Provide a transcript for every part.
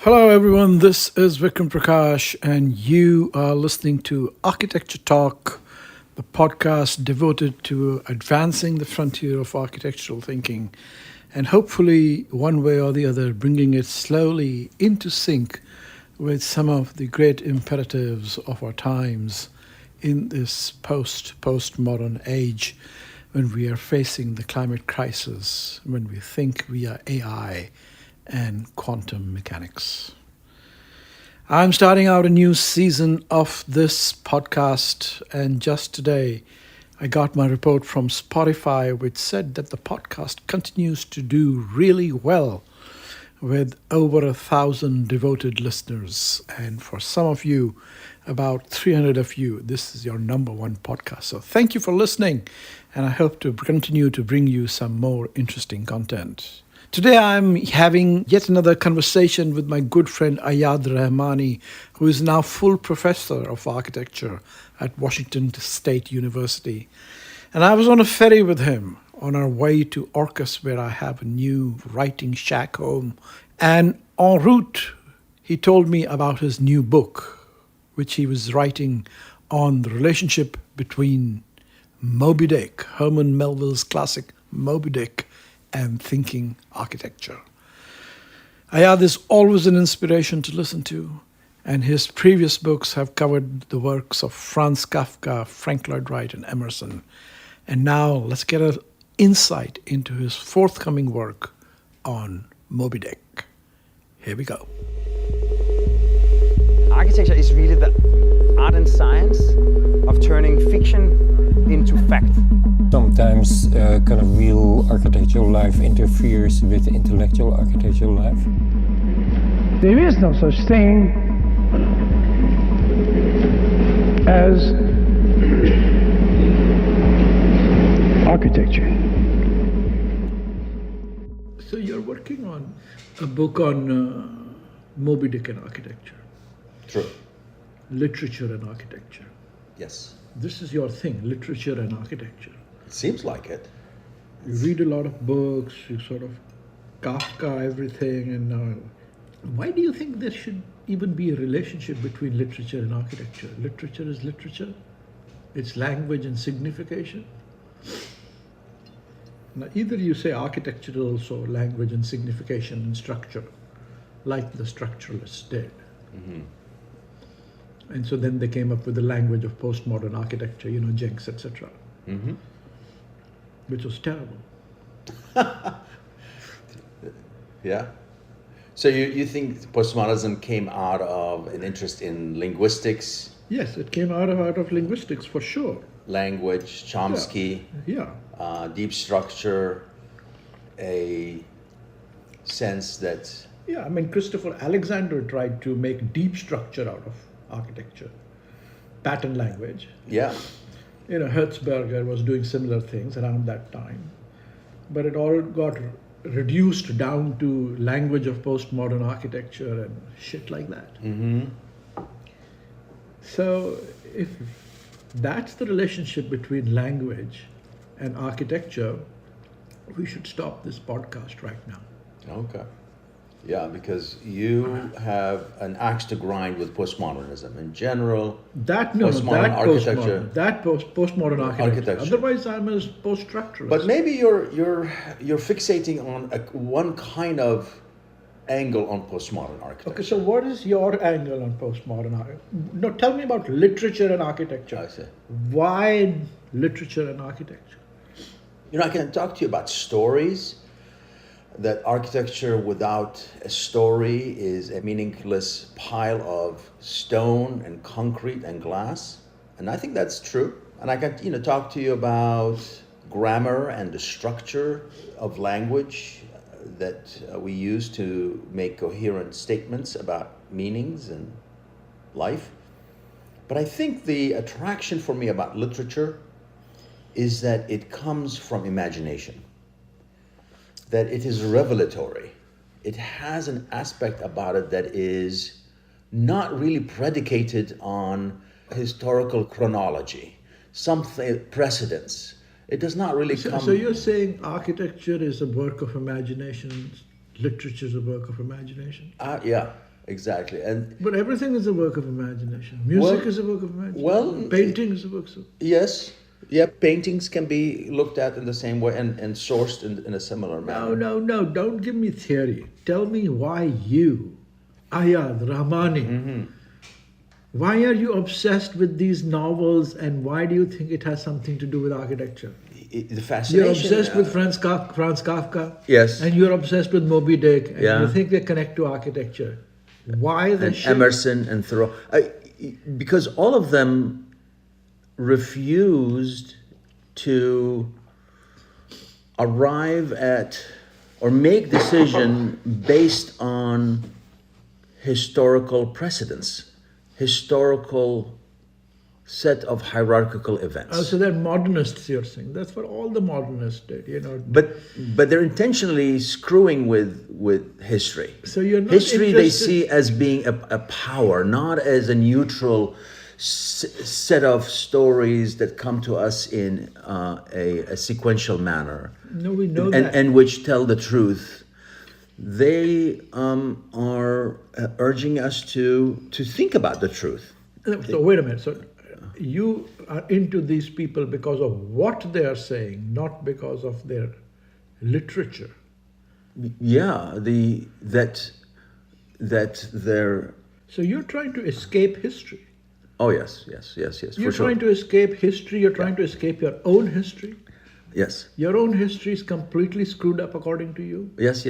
Hello, everyone. This is Vikram Prakash, and you are listening to Architecture Talk, the podcast devoted to advancing the frontier of architectural thinking and hopefully, one way or the other, bringing it slowly into sync with some of the great imperatives of our times in this postmodern age when we are facing the climate crisis, when we think we are AI and quantum mechanics. I'm starting out a new season of this podcast, and just today I got my report from Spotify, which said that the podcast continues to do really well with over 1,000 devoted listeners. And for some of you, about 300 of you, this is your number one podcast. So thank you for listening, and I hope to continue to bring you some more interesting content. Today I'm having yet another conversation with my good friend Ayad Rahmani, who is now full professor of architecture at Washington State University. And I was on a ferry with him on our way to Orcas, where I have a new writing shack home. And en route, he told me about his new book, which he was writing on the relationship between Moby Dick, Herman Melville's classic Moby Dick, and thinking architecture. Ayad is always an inspiration to listen to, and his previous books have covered the works of Franz Kafka, Frank Lloyd Wright, and Emerson. And now let's get an insight into his forthcoming work on Moby Dick. Here we go. Architecture is really the art and science of turning fiction into fact. Sometimes kind of real architectural life interferes with intellectual architectural life. There is no such thing as architecture. So you're working on a book on Moby Dick and architecture. True. Literature and architecture. Yes. This is your thing, literature and architecture. It seems like it. You read a lot of books, you sort of Kafka everything, and why do you think there should even be a relationship between literature and architecture? Literature is literature. It's language and signification. Now, either you say architecture is also language and signification and structure, like the structuralists did. Mm-hmm. And so then they came up with the language of postmodern architecture, Jenks, etc. Mm-hmm. Which was terrible. Yeah. So you think postmodernism came out of an interest in linguistics? Yes, it came out of linguistics for sure. Language, Chomsky, Yeah. Deep structure, a sense that... Yeah, I mean, Christopher Alexander tried to make deep structure out of architecture, pattern language. Yeah. Hertzberger was doing similar things around that time, but it all got reduced down to language of postmodern architecture and shit like that. Mm-hmm. So if that's the relationship between language and architecture, we should stop this podcast right now. Okay. Yeah, because you have an axe to grind with postmodernism in general. Postmodern architecture. Postmodern architecture. Otherwise, I'm a post-structuralist. But maybe you're fixating on one kind of angle on postmodern architecture. Okay, so what is your angle on postmodern architecture? No, tell me about literature and architecture. I see. Why literature and architecture? I can talk to you about stories. That architecture without a story is a meaningless pile of stone and concrete and glass. And I think that's true. And I can, talk to you about grammar and the structure of language that we use to make coherent statements about meanings and life. But I think the attraction for me about literature is that it comes from imagination. That it is revelatory. It has an aspect about it that is not really predicated on historical chronology, something precedence. It does not really come... So you're saying architecture is a work of imagination, literature is a work of imagination? Yeah. exactly. And But everything is a work of imagination. Music is a work of imagination. well, Painting is a work of... yes, yeah, paintings can be looked at in the same way and sourced in a similar manner. No, don't give me theory. Tell me why you, Ayad Rahmani, why are you obsessed with these novels and why do you think it has something to do with architecture? The fascination. You're obsessed with Franz Kafka. Yes. And you're obsessed with Moby Dick. And Yeah. you think they connect to architecture. Why the and shit? Emerson and Thoreau, because all of them refused to arrive at or make decision based on historical precedents, historical set of hierarchical events. Oh, so they're modernists, you're saying. That's what all the modernists did, you know. But they're intentionally screwing with history. So you're not history they interested- see as being a power, not as a neutral set of stories that come to us in a sequential manner. No, we know and, that. and which tell the truth. They are urging us to think about the truth. So wait a minute. So you are into these people because of what they are saying, not because of their literature. Yeah, that they're. So you're trying to escape history. Oh yes, You're for sure. trying to escape history. You're trying to escape your own history. Yes, Your own history is completely screwed up according to you. yes.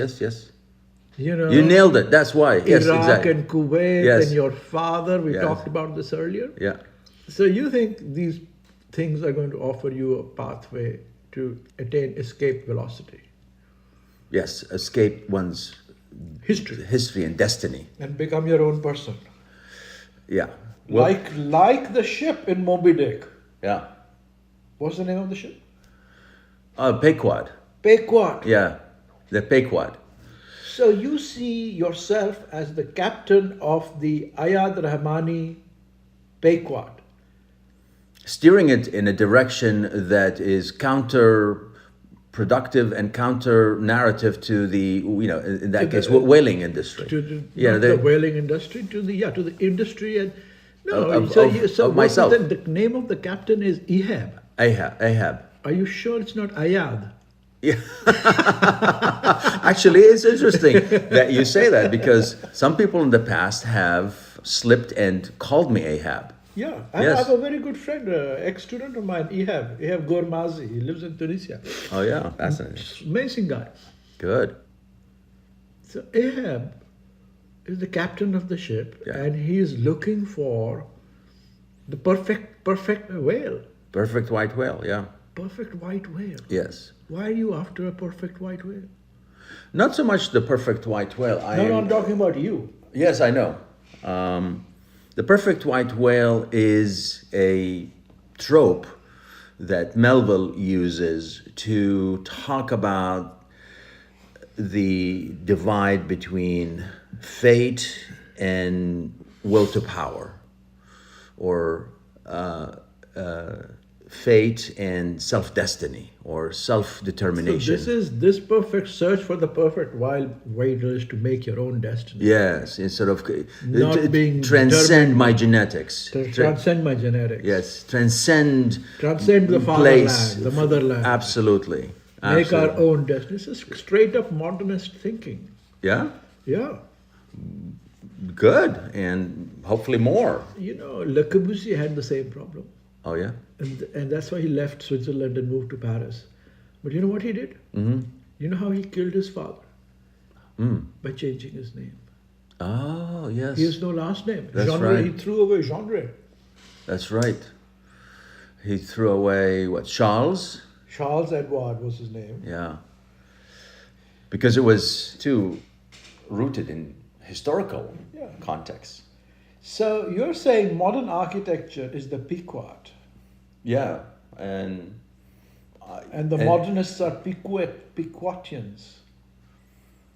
You know, You nailed it. That's why. Yes, Iraq exactly. and Kuwait Yes. and your father. We Yes. talked about this earlier. Yeah. So you think these things are going to offer you a pathway to attain escape velocity, Yes, escape one's history, and destiny. and become your own person? Yeah. Well, Like the ship in Moby Dick. yeah. What's the name of the ship? Pequod. Pequod. Yeah, the Pequod. So you see yourself as the captain of the Ayad Rahmani Pequod. Steering it in a direction that is counterproductive and counter narrative to the, in that case, whaling industry. Not the whaling industry, to the industry and Of what myself. The name of the captain is Ahab. Ahab. Are you sure it's not Ayad? Yeah. Actually, it's interesting that you say that because some people in the past have slipped and called me Ahab. Yeah, I Yes. have a very good friend, ex-student of mine, Ahab Gormazi. He lives in Tunisia. Oh yeah, fascinating. Amazing guy. Good. So Ahab is the captain of the ship, Yeah. and he is looking for the perfect whale, Perfect white whale. Yeah. perfect white whale. Yes. Why are you after a perfect white whale? Not so much the perfect white whale. No, I'm talking about you. Yes, I know. The perfect white whale is a trope that Melville uses to talk about the divide between fate and will to power, or fate and self-destiny, or So self-determination. this perfect search for the perfect wild whale is to make your own destiny. Yes, instead of Not being transcend determined- my genetics. To transcend my genetics. Yes, transcend the place. fatherland, the motherland. Absolutely. Make our Absolutely. own destiny. This is straight up modernist thinking. Yeah, Yeah. good, and hopefully more. You know, Le Corbusier had the same problem. Oh yeah. And that's why he left Switzerland and moved to Paris. But you know what he did? Mm-hmm. You know how he killed his father? By changing his name. Oh yes. He has no last name. That's genre, right. He threw away genre. That's right. He threw away what? Charles? Charles Edward was his name. Yeah. Because it was too rooted in historical context. So you're saying modern architecture is the Pequot, Yeah, and and the modernists are Pequotians.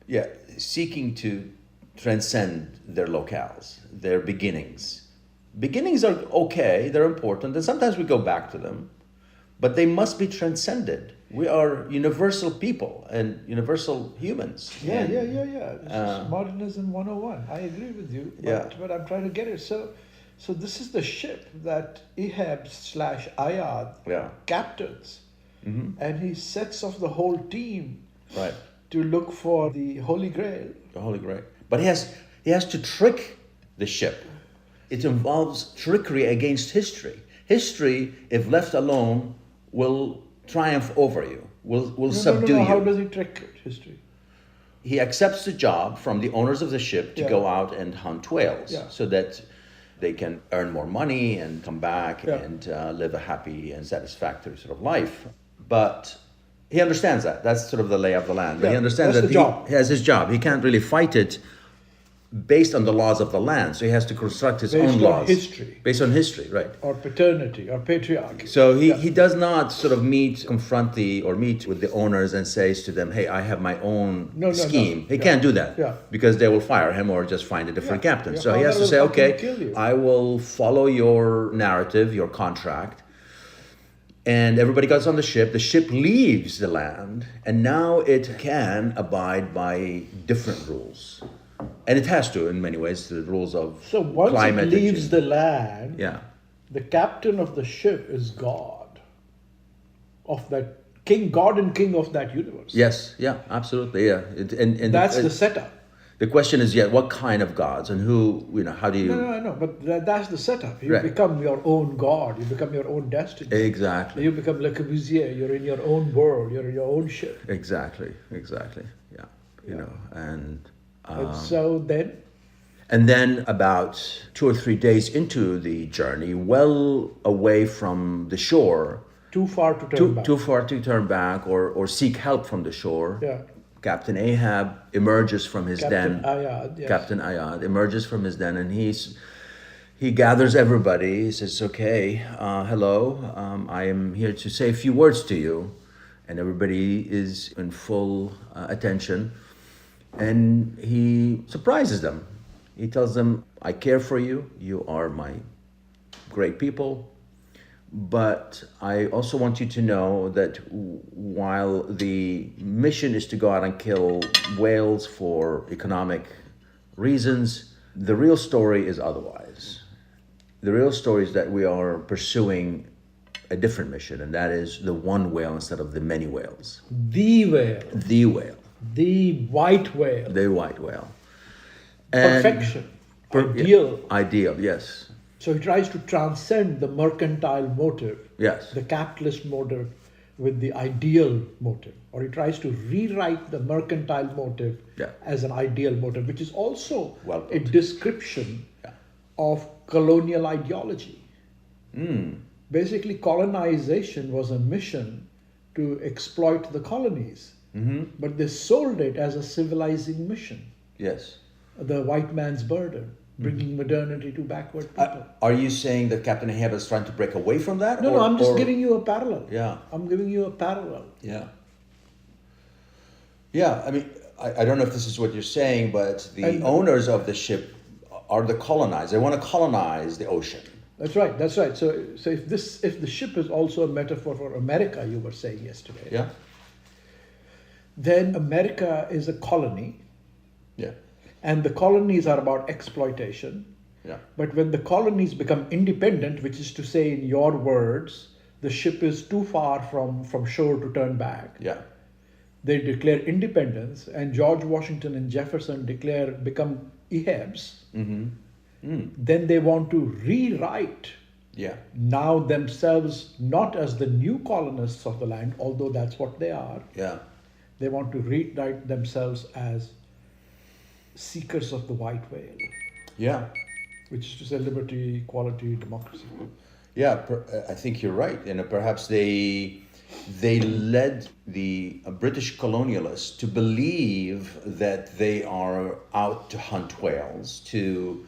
yeah, seeking to transcend their locales, their beginnings. Beginnings are okay, they're important, and sometimes we go back to them, but they must be transcended. We are universal people and universal humans. Yeah, And, This is Modernism 101. I agree with you, but I'm trying to get it. So this is the ship that Ahab / Ayad Yeah. captains, and he sets off the whole team Right. to look for the Holy Grail. The Holy Grail. But he has to trick the ship. It involves trickery against history. History, if left alone, will triumph over you, will subdue No. How you. does he trick history? He accepts the job from the owners of the ship to Yeah. go out and hunt whales Yeah. so that they can earn more money and come back Yeah. and live a happy and satisfactory sort of life. But he understands that. That's sort of the lay of the land. But he Yeah, understands that's that the job. he has his job. He can't really fight it based on the laws of the land. So he has to construct his Based own on laws. history. Based on history, right. Or paternity, or patriarchy. So he does not sort of meet with the owners and says to them, hey, I have my own No. scheme. He Yeah. can't do that Yeah. because they will fire him or just find a different Yeah. captain. Your So he has father to say, will fucking okay, kill you. I will follow your narrative, your contract. And everybody gets on the ship. The ship leaves the land, and now it can abide by different rules. And it has to, in many ways, the rules of So once climate. it leaves the land, Yeah. the captain of the ship is God, of that king, God and king of that universe. Yes, yeah, absolutely, yeah. And That's the setup. The question is, what kind of gods and who, how do you... No, but that's the setup. You Right. become your own God. You become your own destiny. Exactly, You become Le Corbusier. You're in your own world. You're in your own ship. exactly, yeah. And So then, and then about 2 or 3 days into the journey, well away from the shore, too far to turn back. too far to turn back or seek help from the shore, Yeah. Captain Ahab emerges from his Captain den. Ayad, yes. Captain Ayad emerges from his den, and he gathers everybody. He says, "Okay, hello. I am here to say a few words to you," and everybody is in full attention. And he surprises them. He tells them, "I care for you. You are my great people." But I also want you to know that while the mission is to go out and kill whales for economic reasons, the real story is otherwise. The real story is that we are pursuing a different mission, and that is the one whale instead of the many whales. The whale. The whale, The white whale. the white whale. And Perfection. Ideal. Ideal, yes. So he tries to transcend the mercantile motive, Yes. the capitalist motive, with the ideal motive. Or he tries to rewrite the mercantile motive Yeah. as an ideal motive, which is also Well a put. description of colonial ideology. Basically, colonization was a mission to exploit the colonies, but they sold it as a civilizing mission, Yes. the white man's burden, bringing modernity to backward people. Are you saying that Captain Ahab is trying to break away from that? No, I'm just giving you a parallel. Yeah. I'm giving you a parallel. Yeah. Yeah, I mean, I don't know if this is what you're saying, but the owners of the ship are the colonized. They want to colonize the ocean. That's right. That's right. So if the ship is also a metaphor for America, you were saying yesterday, Yeah. then America is a colony, Yeah. and the colonies are about exploitation. Yeah. But when the colonies become independent, which is to say, in your words, the ship is too far from shore to turn back. Yeah. They declare independence, and George Washington and Jefferson become Ahabs. Then they want to rewrite Yeah. now themselves not as the new colonists of the land, although that's what they are. Yeah. They want to rewrite themselves as seekers of the white whale, Yeah. which is to say liberty, equality, democracy. Yeah, I think you're right. And perhaps they led the British colonialists to believe that they are out to hunt whales, to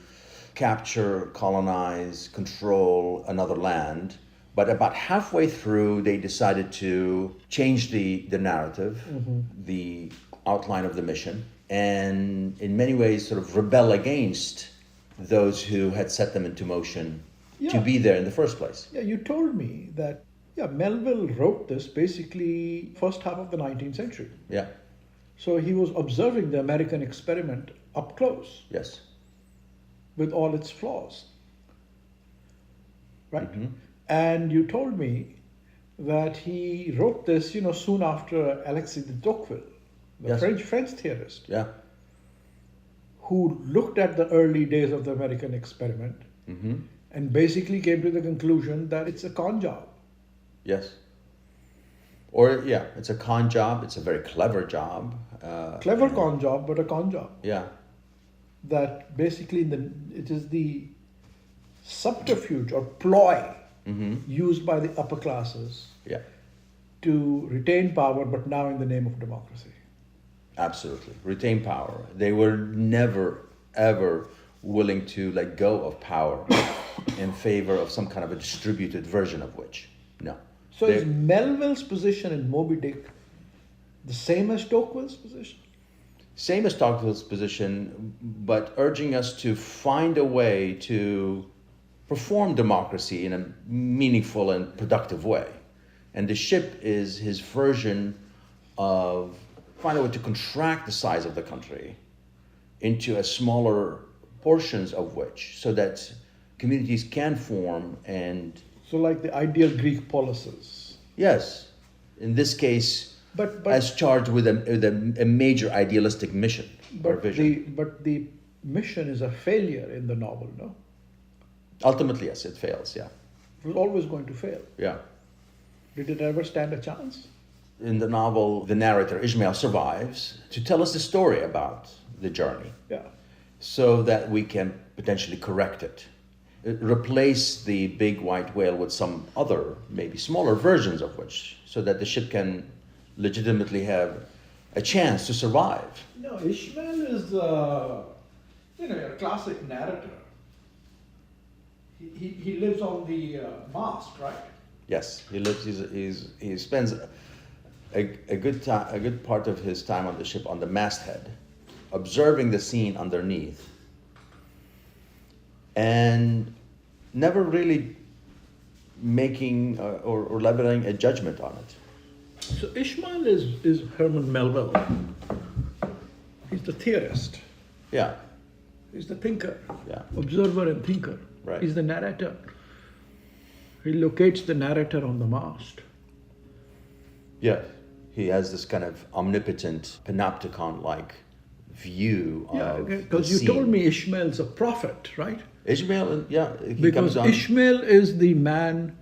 capture, colonize, control another land. But about halfway through, they decided to change the narrative, the outline of the mission, and in many ways sort of rebel against those who had set them into motion to Yeah. be there in the first place. Yeah, you told me that Yeah, Melville wrote this basically first half of the 19th century. Yeah. So he was observing the American experiment up close Yes. with all its flaws. Right? Mm-hmm. And you told me that he wrote this, soon after Alexis de Tocqueville, the Yes. French theorist, Yeah. who looked at the early days of the American experiment Mm-hmm. and basically came to the conclusion that it's a con job. Yes. Or yeah, it's a con job. It's a very clever job. Clever con job, but a con job. Yeah. That basically it is the subterfuge or ploy used by the upper classes Yeah. to retain power, but now in the name of democracy. Absolutely. Retain power. They were never, ever willing to let go of power in favor of some kind of a distributed version of which. No. So They- is Melville's position in Moby Dick the same as Tocqueville's position? Same as Tocqueville's position, but urging us to find a way to perform democracy in a meaningful and productive way. And the ship is his version of find a way to contract the size of the country into a smaller portions of which, so that communities can form and, So like the ideal Greek policies. yes, in this case, But as charged with a major idealistic mission or vision. but the mission is a failure in the novel, no? Ultimately, yes, it fails, yeah. It was always going to fail. Yeah. Did it ever stand a chance? In the novel, the narrator, Ishmael, survives to tell us the story about the journey Yeah. so that we can potentially correct it. Replace the big white whale with some other, maybe smaller versions of which, so that the ship can legitimately have a chance to survive. No, Ishmael is, a classic narrator. He lives on the mast, right? Yes, he lives. He spends a good part of his time on the ship on the masthead, observing the scene underneath, and never really making or leveling a judgment on it. So Ishmael is Herman Melville. He's the theorist. Yeah, He's the thinker. Yeah. Observer and thinker. Right. He's the narrator. He locates the narrator on the mast. yeah. He has this kind of omnipotent panopticon-like view Yeah, of because the you scene. told me Ishmael's a prophet, right? Ishmael, yeah, he Because comes on. Ishmael is the man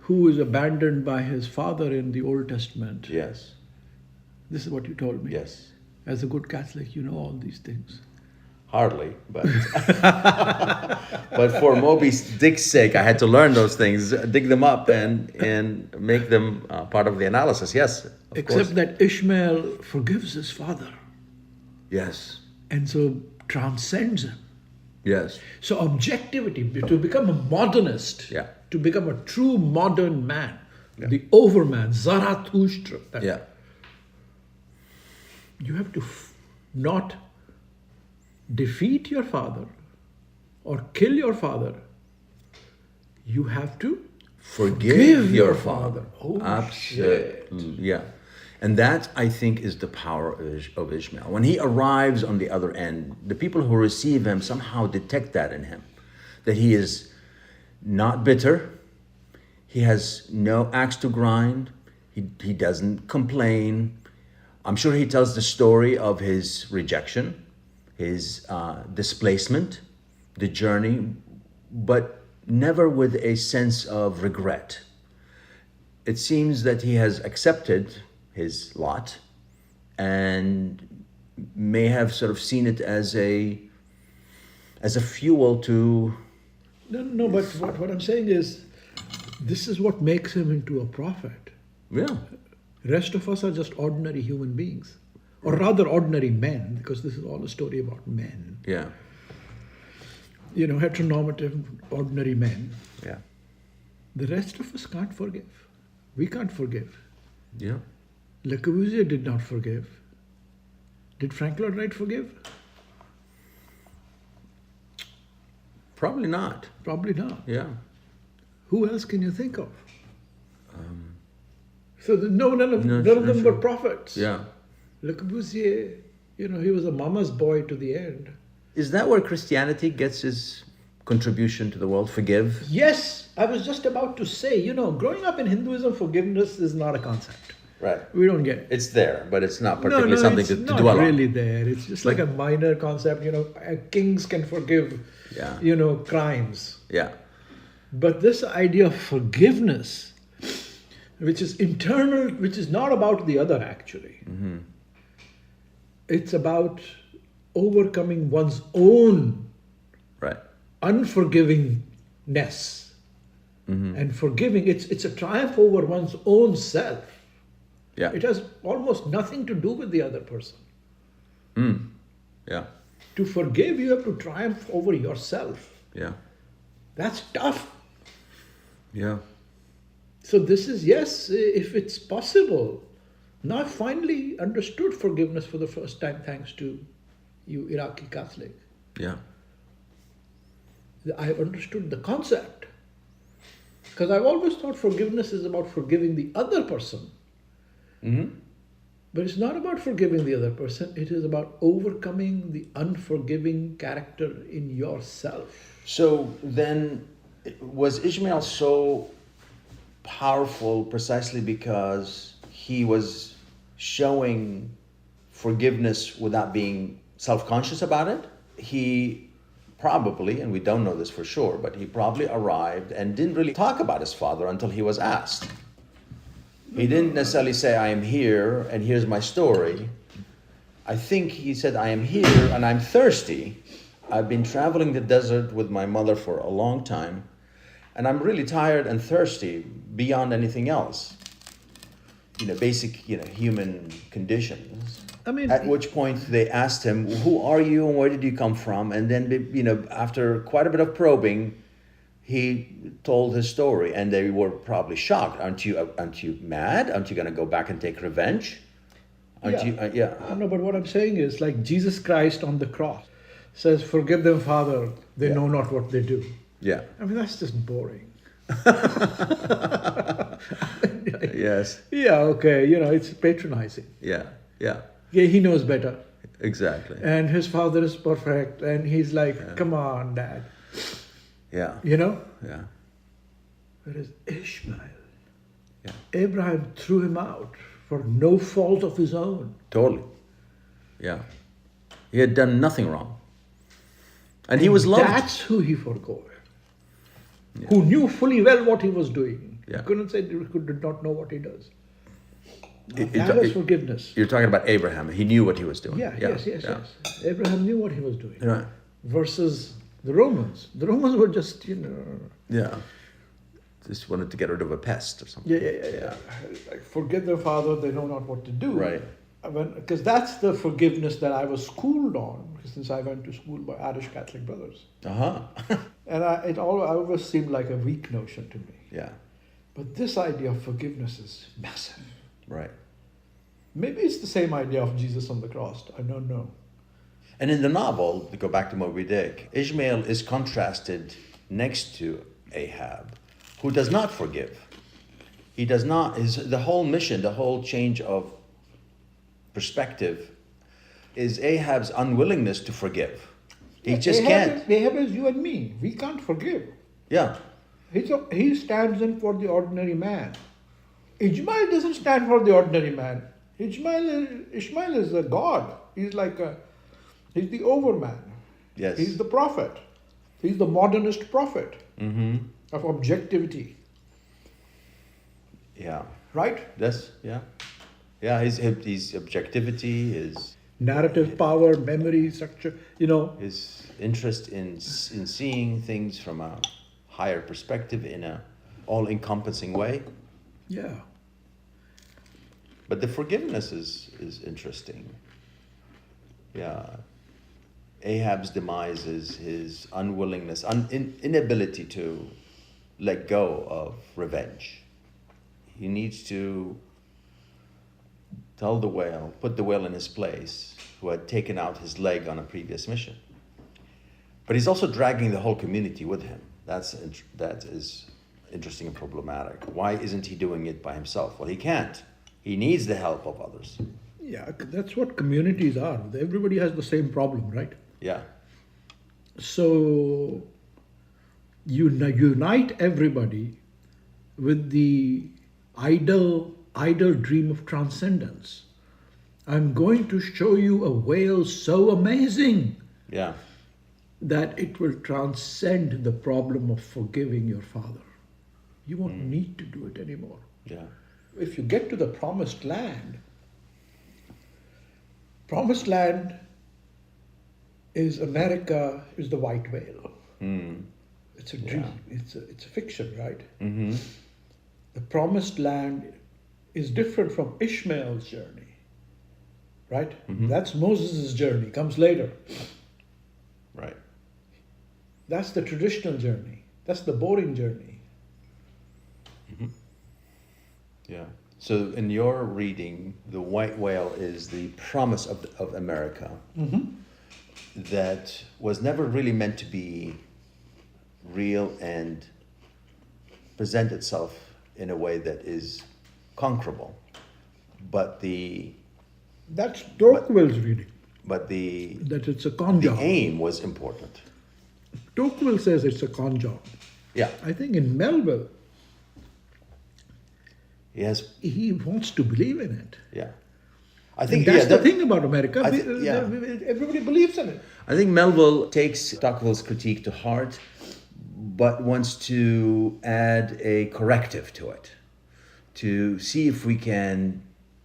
who is abandoned by his father in the Old Testament. Yes, This is what you told me. yes. As a good Catholic, you know all these things. Hardly, but but for Moby Dick's sake, I had to learn those things, dig them up, and make them part of the analysis. Yes, of Except course. that Ishmael forgives his father Yes, and so transcends him. yes, So objectivity, to become a modernist, Yeah. to become a true modern man, Yeah. the overman, Zarathustra, that yeah, you have to not defeat your father or kill your father. You have to forgive your father. Oh, Absolutely, yeah. And that, I think, is the power of Ishmael. When he arrives on the other end, the people who receive him somehow detect that in him, that he is not bitter, he has no axe to grind, he doesn't complain. I'm sure he tells the story of his rejection, his displacement, the journey, but never with a sense of regret. It seems that he has accepted his lot and may have sort of seen it as a fuel to. No, but what I'm saying is, this is what makes him into a prophet. Yeah, Rest of us are just ordinary human beings, or rather ordinary men, because this is all a story about men. yeah, Heteronormative, ordinary men. yeah, The rest of us can't forgive. We can't forgive. yeah. Le Corbusier did not forgive. Did Frank Lloyd Wright forgive? Probably not. Probably not. Yeah. Who else can you think of? So none of them were prophets. Yeah. Le Corbusier, he was a mama's boy to the end. Is that where Christianity gets its contribution to the world? Forgive? Yes, I was just about to say, growing up in Hinduism, forgiveness is not a concept. Right. We don't get it. It's there, but it's not particularly something to dwell on. It's not really there. It's just like a minor concept. Kings can forgive, crimes. Yeah. But this idea of forgiveness, which is internal, which is not about the other actually. Mm-hmm. It's about overcoming one's own Right. unforgivingness. And forgiving, it's a triumph over one's own self. Yeah. It has almost nothing to do with the other person. Yeah. To forgive, you have to triumph over yourself. Yeah. That's tough. Yeah. So this is, yes, if it's possible. Now I finally understood forgiveness for the first time, thanks to you Iraqi Catholic. Yeah. I understood the concept. Because I've always thought forgiveness is about forgiving the other person. But it's not about forgiving the other person. It is about overcoming the unforgiving character in yourself. So then, was Ishmael so powerful precisely because he was showing forgiveness without being self-conscious about it? He probably, and we don't know this for sure, but he probably arrived and didn't really talk about his father until he was asked. He didn't necessarily say, I am here and here's my story. I think he said, I am here and I'm thirsty. I've been traveling the desert with my mother for a long time, and I'm really tired and thirsty beyond anything else. Basic, human conditions. I mean, At which point they asked him, who are you and where did you come from? And then, after quite a bit of probing, he told his story, and they were probably shocked. Aren't you mad? Aren't you going to go back and take revenge? Aren't you? Yeah. No, but what I'm saying is, like Jesus Christ on the cross says, "Forgive them, Father. They know not what they do." Yeah. I mean, that's just boring. Yes. Yeah. Okay. It's patronizing. Yeah. Yeah. Yeah, he knows better, Exactly. and his father is perfect, and he's like, "Come on, Dad." Yeah. Yeah. Whereas Ishmael, Yeah. Abraham threw him out for no fault of his own. Totally. Yeah. He had done nothing wrong. And he was loved. That's who he forgave. Who knew fully well what he was doing. Yeah. He couldn't say he did not know what he does. It- That it- is forgiveness. You're talking about Abraham. He knew what he was doing. Yes. Abraham knew what he was doing. Right. Versus the Romans. The Romans were just, Yeah. Just wanted to get rid of a pest or something. yeah. Like, forget their father, they know not what to do. Right. Because that's the forgiveness that I was schooled on, since I went to school by Irish Catholic brothers. Uh-huh. And it always seemed like a weak notion to me. Yeah. But this idea of forgiveness is massive. Right. Maybe it's the same idea of Jesus on the cross. I don't know. And in the novel, to go back to Moby Dick, Ishmael is contrasted next to Ahab, who does not forgive. He does not, the whole mission, the whole change of perspective is Ahab's unwillingness to forgive. He just can't. Ahab is you and me. We can't forgive. Yeah. He stands in for the ordinary man. Ishmael doesn't stand for the ordinary man. Ishmael is a god. He's he's the overman. Yes. He's the prophet. He's the modernist prophet Mm-hmm. of objectivity. Yeah. Right? Yes. Yeah. Yeah. His objectivity, his Narrative power, memory, structure, his interest in seeing things from a higher perspective in a all-encompassing way. Yeah. But the forgiveness is interesting. Yeah. Ahab's demise is his unwillingness, inability to let go of revenge. He needs to tell the whale, put the whale in his place, who had taken out his leg on a previous mission. But he's also dragging the whole community with him. That is interesting and problematic. Why isn't he doing it by himself? Well, he can't. He needs the help of others. Yeah, that's what communities are. Everybody has the same problem, right? Yeah. So you unite everybody with the idle dream of transcendence. I'm going to show you a whale so amazing Yeah. that it will transcend the problem of forgiving your father. You won't need to do it anymore. Yeah. If you get to the promised land is America, is the white whale. It's a dream. It's a fiction, right? Mm-hmm. The promised land is different from Ishmael's journey, right? That's Moses' journey, comes later. Right. That's the traditional journey. That's the boring journey. Yeah. So in your reading, the white whale is the promise of America that was never really meant to be real and present itself in a way that is conquerable. But That's Tocqueville's reading, the that it's a con job. aim was important. Tocqueville says it's a con job. Yeah. I think in Melville, Yes. he wants to believe in it. Yeah. I think And that's the thing about America. yeah. Everybody believes in it. I think Melville takes Tocqueville's critique to heart, but wants to add a corrective to it, to see if we can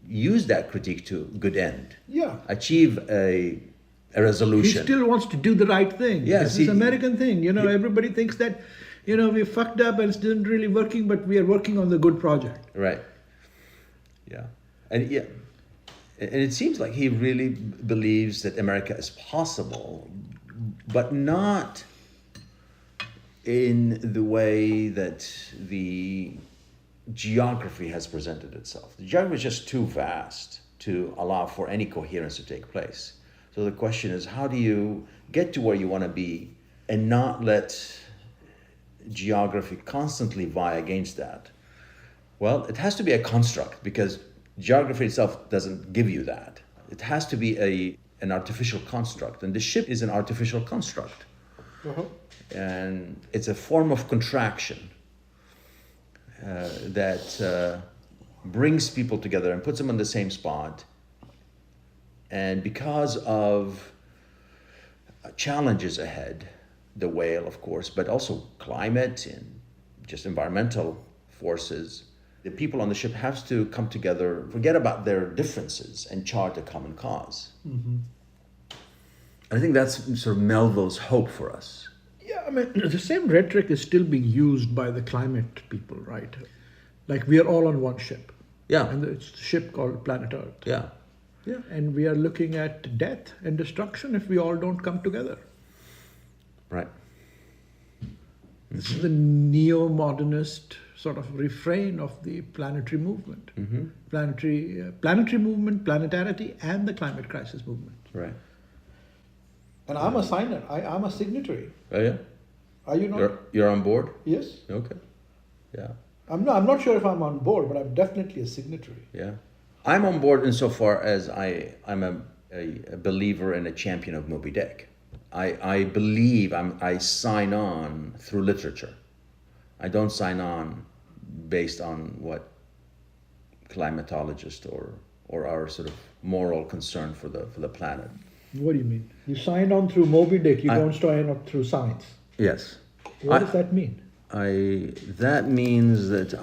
use that critique to good end. Yeah. Achieve a He resolution. still wants to do the right thing. Yes, This is American thing. Everybody thinks that, we fucked up and it's not really working, but we are working on the good project. Right. Yeah. And it seems like he really believes that America is possible, but not in the way that the geography has presented itself. The geography is just too vast to allow for any coherence to take place. So the question is, how do you get to where you want to be and not let geography constantly vie against that? Well, it has to be a construct, because geography itself doesn't give you that. It has to be an artificial construct, and the ship is an artificial construct. And it's a form of contraction that brings people together and puts them on the same spot. And because of challenges ahead, the whale, of course, but also climate and just environmental forces, the people on the ship have to come together, forget about their differences, and chart a common cause. I think that's sort of Melville's hope for us. Yeah, I mean, the same rhetoric is still being used by the climate people, right? Like, we are all on one ship. Yeah. And it's a ship called Planet Earth. Yeah. Yeah. And we are looking at death and destruction if we all don't come together. Right. This is the neo-modernist sort of refrain of the planetary movement. Planetary movement, planetarity, and the climate crisis movement. Right. And I'm a signer. I'm a signatory. Oh yeah. Are you not? You're on board? Yes. Okay. Yeah. I'm not sure if I'm on board, but I'm definitely a signatory. Yeah. I'm on board insofar as I'm a believer and a champion of Moby Dick. I believe I sign on through literature. I don't sign on based on what climatologists or our sort of moral concern for the planet. What do you mean? You signed on through Moby Dick, you don't sign up through science. Yes. What does that mean? That means that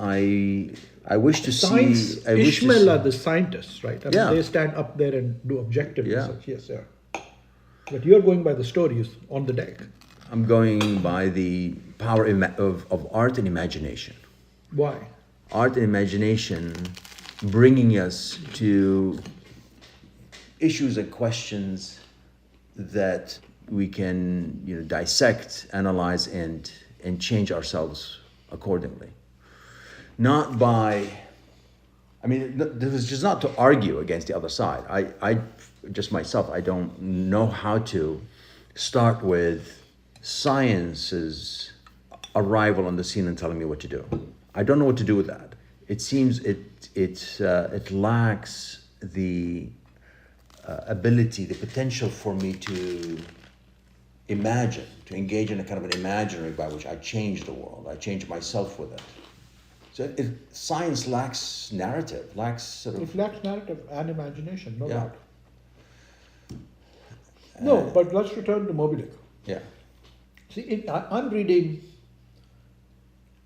I wish to Science, see... I wish to Ishmael see- are the scientists, right? I mean, Yeah. they stand up there and do objective Yeah. research. Yes, sir. But you're going by the stories on the deck. I'm going by the power of art and imagination. Why? Art and imagination bringing us to issues and questions that we can dissect, analyze, and change ourselves accordingly. Not by, this is just not to argue against the other side. I just myself, I don't know how to start with science's arrival on the scene and telling me what to do. I don't know what to do with that. It seems it lacks the ability, the potential for me to imagine, to engage in a kind of an imaginary by which I change the world, I change myself with it. So science lacks narrative, lacks sort of... It lacks narrative and imagination, no Yeah. doubt. No, but let's return to Moby Dick. Yeah. See, I'm reading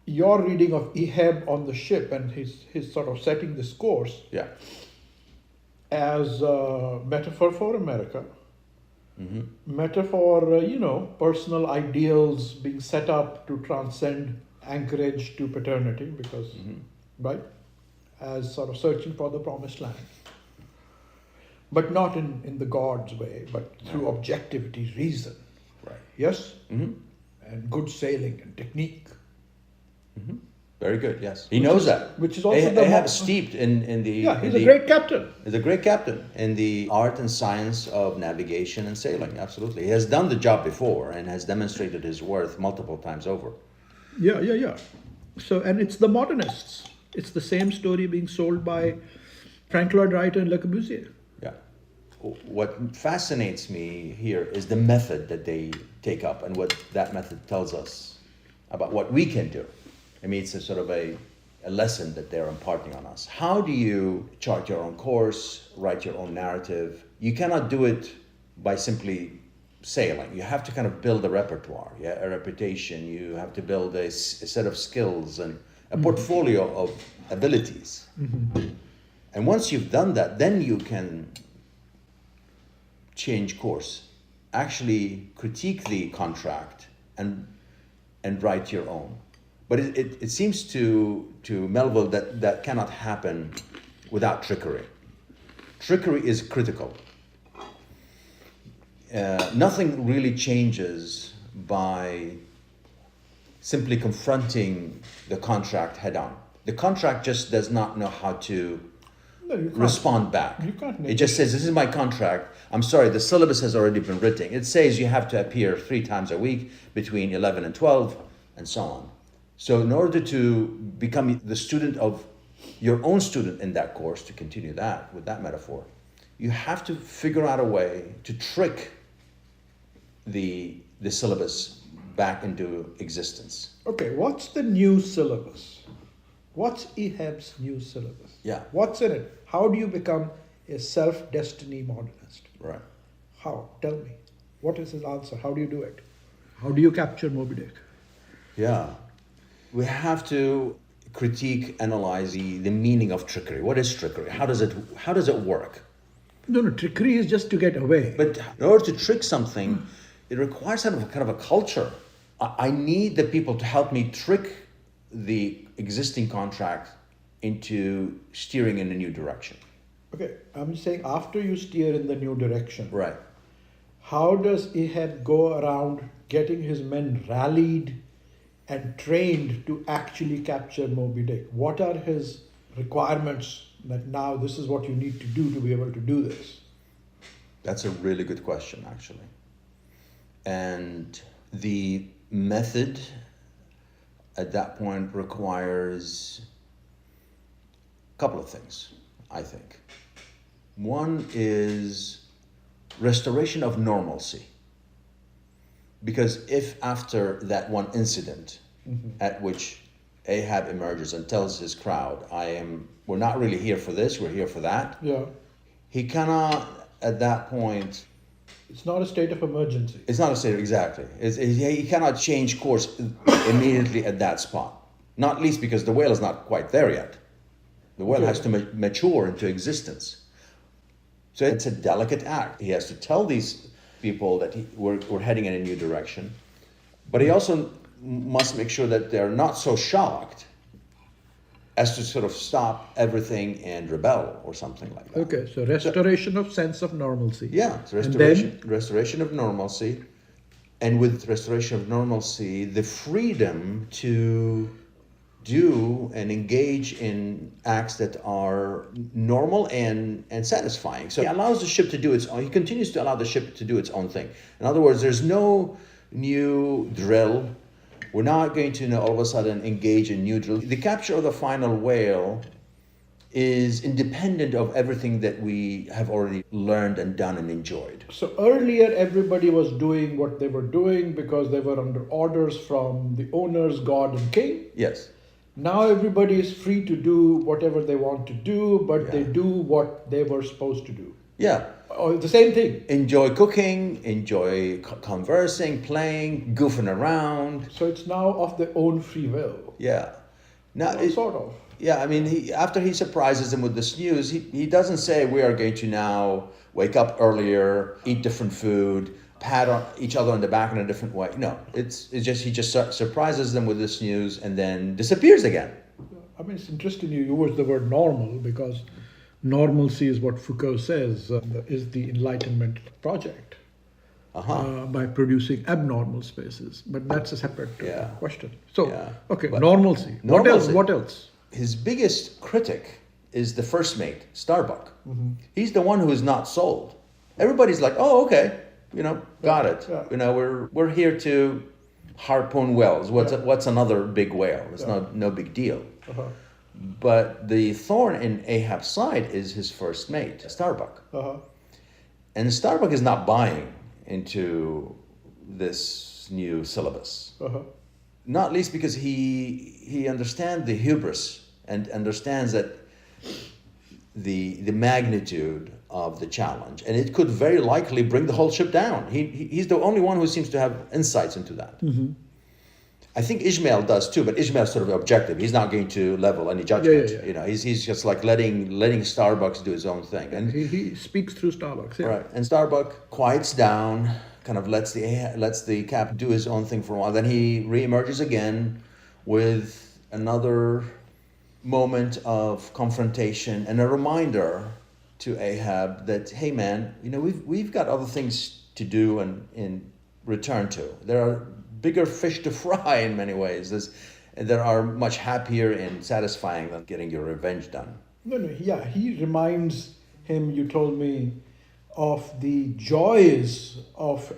your reading of Ehab on the ship and his sort of setting this course Yeah. as a metaphor for America, Mm-hmm. metaphor, personal ideals being set up to transcend anchorage to paternity, because, right, as sort of searching for the promised land. But not in the God's way, but through objectivity, reason. Right. Yes? Mm-hmm. And good sailing and technique. Mm-hmm. Very good, yes. He knows that. Which is also Ahab steeped in the... Yeah, he's in a great captain. He's a great captain in the art and science of navigation and sailing, absolutely. He has done the job before and has demonstrated his worth multiple times over. Yeah. So, and it's the modernists. It's the same story being sold by Frank Lloyd Wright and Le Corbusier. Yeah. What fascinates me here is the method that they take up and what that method tells us about what we can do. I mean, it's a sort of a lesson that they're imparting on us. How do you chart your own course, write your own narrative? You cannot do it by simply sailing. You have to kind of build a repertoire, a reputation. You have to build a set of skills and a portfolio of abilities. Mm-hmm. And once you've done that, then you can change course, actually critique the contract and write your own. But it seems to Melville that cannot happen without trickery. Trickery is critical. Nothing really changes by simply confronting the contract head on. The contract just does not know how to respond back. You can't It just says, this is my contract. I'm sorry, the syllabus has already been written. It says you have to appear 3 times a week between 11 and 12 and so on. So in order to become the student of your own student in that course, to continue that with that metaphor, you have to figure out a way to trick the syllabus back into existence. Okay, what's the new syllabus? What's Ehab's new syllabus? Yeah. What's in it? How do you become a self-destiny modernist? Right. How? Tell me. What is his answer? How do you do it? How do you capture Moby Dick? Yeah. We have to critique, analyze the meaning of trickery. What is trickery? How does it work? No, trickery is just to get away. But in order to trick something, it requires kind of a culture. I need the people to help me trick the existing contract into steering in a new direction. Okay, I'm saying after you steer in the new direction, Right. how does Ahab go around getting his men rallied and trained to actually capture Moby Dick? What are his requirements that now this is what you need to do to be able to do this? That's a really good question, actually. And the method at that point requires a couple of things, I think. One is restoration of normalcy. Because if after that one incident at which Ahab emerges and tells his crowd, we're not really here for this, we're here for that. Yeah. He cannot, at that point, It's not a state of emergency. it's not a state, exactly. He cannot change course immediately at that spot. Not least because the whale is not quite there yet. The whale has to mature into existence. So it's a delicate act. He has to tell these people that we're heading in a new direction. But he also must make sure that they're not so shocked as to sort of stop everything and rebel or something like that. Okay, so restoration of sense of normalcy. Yeah, it's And restoration of normalcy. And with restoration of normalcy, the freedom to do and engage in acts that are normal and satisfying. So he allows the ship to do its own, he continues to allow the ship to do its own thing. In other words, there's no new drill We're not going to all of a sudden engage in new drills. The capture of the final whale is independent of everything that we have already learned and done and enjoyed. So earlier, everybody was doing what they were doing because they were under orders from the owners, God and King. Yes. Now everybody is free to do whatever they want to do, but they Yeah. do what they were supposed to do. Yeah. Or the same thing. Enjoy cooking, enjoy conversing, playing, goofing around. So it's now of their own free will. Yeah. Now, Well, sort of. Yeah, I mean, after he surprises them with the snooze, he doesn't say we are going to now wake up earlier, eat different food, pat on each other on the back in a different way. No, it's just he just surprises them with the snooze and then disappears again. I mean, it's interesting you use the word normal because normalcy is what Foucault says is the Enlightenment project by producing abnormal spaces. But that's a separate Yeah. question. So, Yeah. okay, But normalcy. What else? normalcy. What else? His biggest critic is the first mate, Starbuck. He's the one who is not sold. Everybody's like, oh, okay, got it. Yeah. We're here to harpoon whales. Yeah. What's another big whale? It's no big deal. Uh-huh. But the thorn in Ahab's side is his first mate, Starbuck. Uh-huh. And Starbuck is not buying into this new syllabus. Uh-huh. Not least because he understands the hubris and understands that the magnitude of the challenge, and it could very likely bring the whole ship down. He's the only one who seems to have insights into that. Mm-hmm. I think Ishmael does too, but Ishmael's sort of objective. He's not going to level any judgment. Yeah. He's just like letting Starbucks do his own thing. And He speaks through Starbucks. Yeah. right, and Starbuck quiets down, kind of lets the cap do his own thing for a while. Then he reemerges again with another moment of confrontation and a reminder to Ahab that, hey man, we've got other things to do and return to. There are bigger fish to fry in many ways. There are much happier and satisfying than getting your revenge done. Yeah, he reminds him, you told me, of the joys of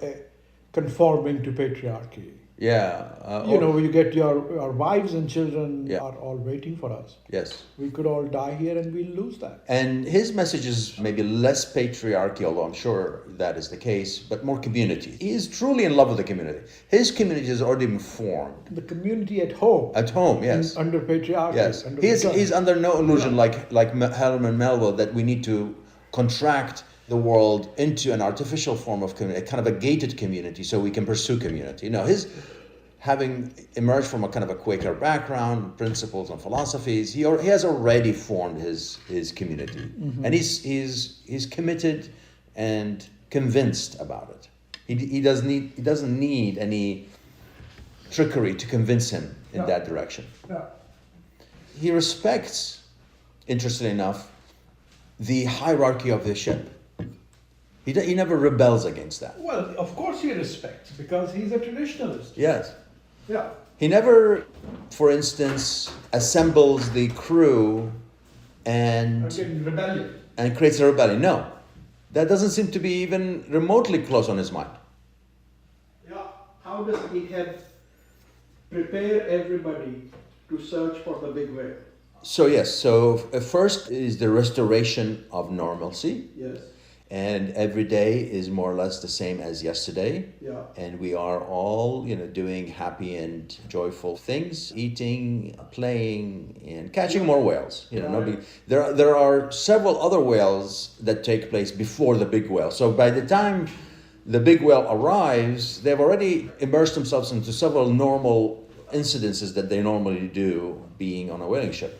conforming to patriarchy. Yeah. You get our wives and children Yeah. are all waiting for us. Yes. We could all die here and we'll lose that. And his message is maybe less patriarchy, although I'm sure that is the case, but more community. He is truly in love with the community. His community has already been formed. The community at home. At home, yes. Under patriarchy. Yes. Under He's under no illusion like Herman Melville that we need to contract the world into an artificial form of community, kind of a gated community, so we can pursue community. His having emerged from a kind of a Quaker background, principles and philosophies, he has already formed his community, and he's committed and convinced about it. He doesn't need any trickery to convince him in that direction. Yeah. He respects, interestingly enough, the hierarchy of the ship. He never rebels against that. Well, of course he respects because he's a traditionalist. Yes. Yeah. He never, for instance, assembles the crew and Again, rebellion. creates a rebellion. No. That doesn't seem to be even remotely close on his mind. Yeah. How does Ahab prepare everybody to search for the big whale? So yes, first is the restoration of normalcy. Yes. And every day is more or less the same as yesterday. Yeah. And we are all, doing happy and joyful things, eating, playing, and catching more whales. There are several other whales that take place before the big whale. So by the time the big whale arrives, they've already immersed themselves into several normal incidences that they normally do being on a whaling ship.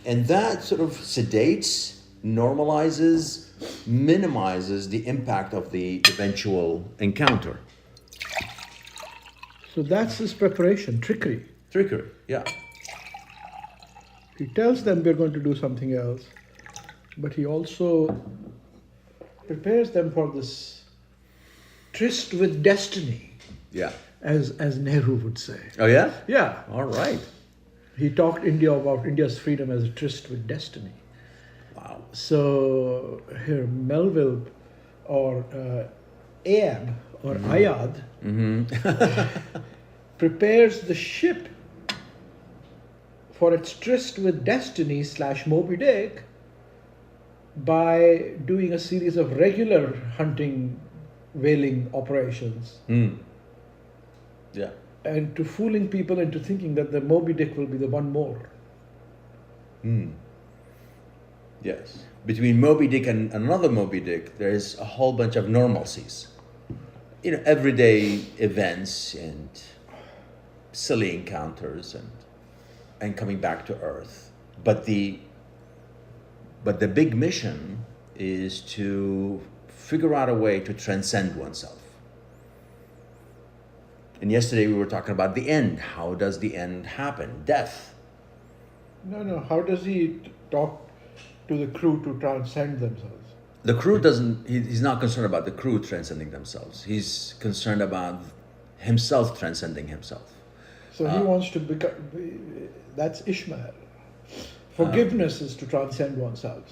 And that sort of sedates, normalizes, minimizes the impact of the eventual encounter. So that's his preparation, trickery. Trickery, yeah. He tells them we're going to do something else, but he also prepares them for this tryst with destiny, Yeah. as Nehru would say. Oh, yeah? Yeah. All right. He talked about India's freedom as a tryst with destiny. Wow. So here Melville or Ayad or Ayad prepares the ship for its tryst with destiny / Moby Dick by doing a series of regular hunting, whaling operations, Yeah. and to fooling people into thinking that the Moby Dick will be the one more. Yes. Between Moby Dick and another Moby Dick, there's a whole bunch of normalcies. Everyday events and silly encounters and coming back to Earth. But the big mission is to figure out a way to transcend oneself. And yesterday we were talking about the end. How does the end happen? Death. No. How does he talk to the crew to transcend themselves? The crew he's not concerned about the crew transcending themselves. He's concerned about himself transcending himself. So he wants to become, that's Ishmael. Forgiveness is to transcend oneself.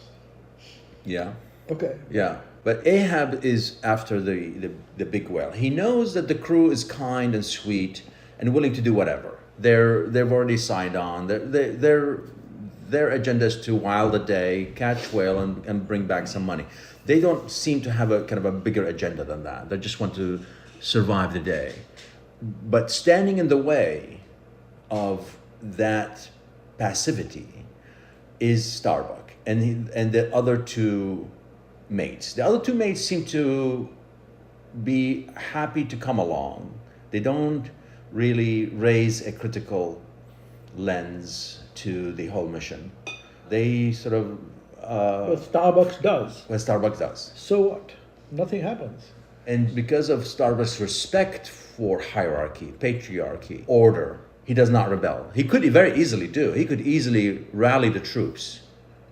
Yeah. Okay. Yeah. But Ahab is after the big whale. He knows that the crew is kind and sweet and willing to do whatever. They've already signed on. Their agenda is to while the day, catch whale, and bring back some money. They don't seem to have a kind of a bigger agenda than that. They just want to survive the day. But standing in the way of that passivity is Starbuck and the other two mates. The other two mates seem to be happy to come along. They don't really raise a critical lens to the whole mission. They sort of But Starbucks does. what Starbucks does. So what? Nothing happens. And because of Starbucks' respect for hierarchy, patriarchy, order, he does not rebel. He could very easily do. He could easily rally the troops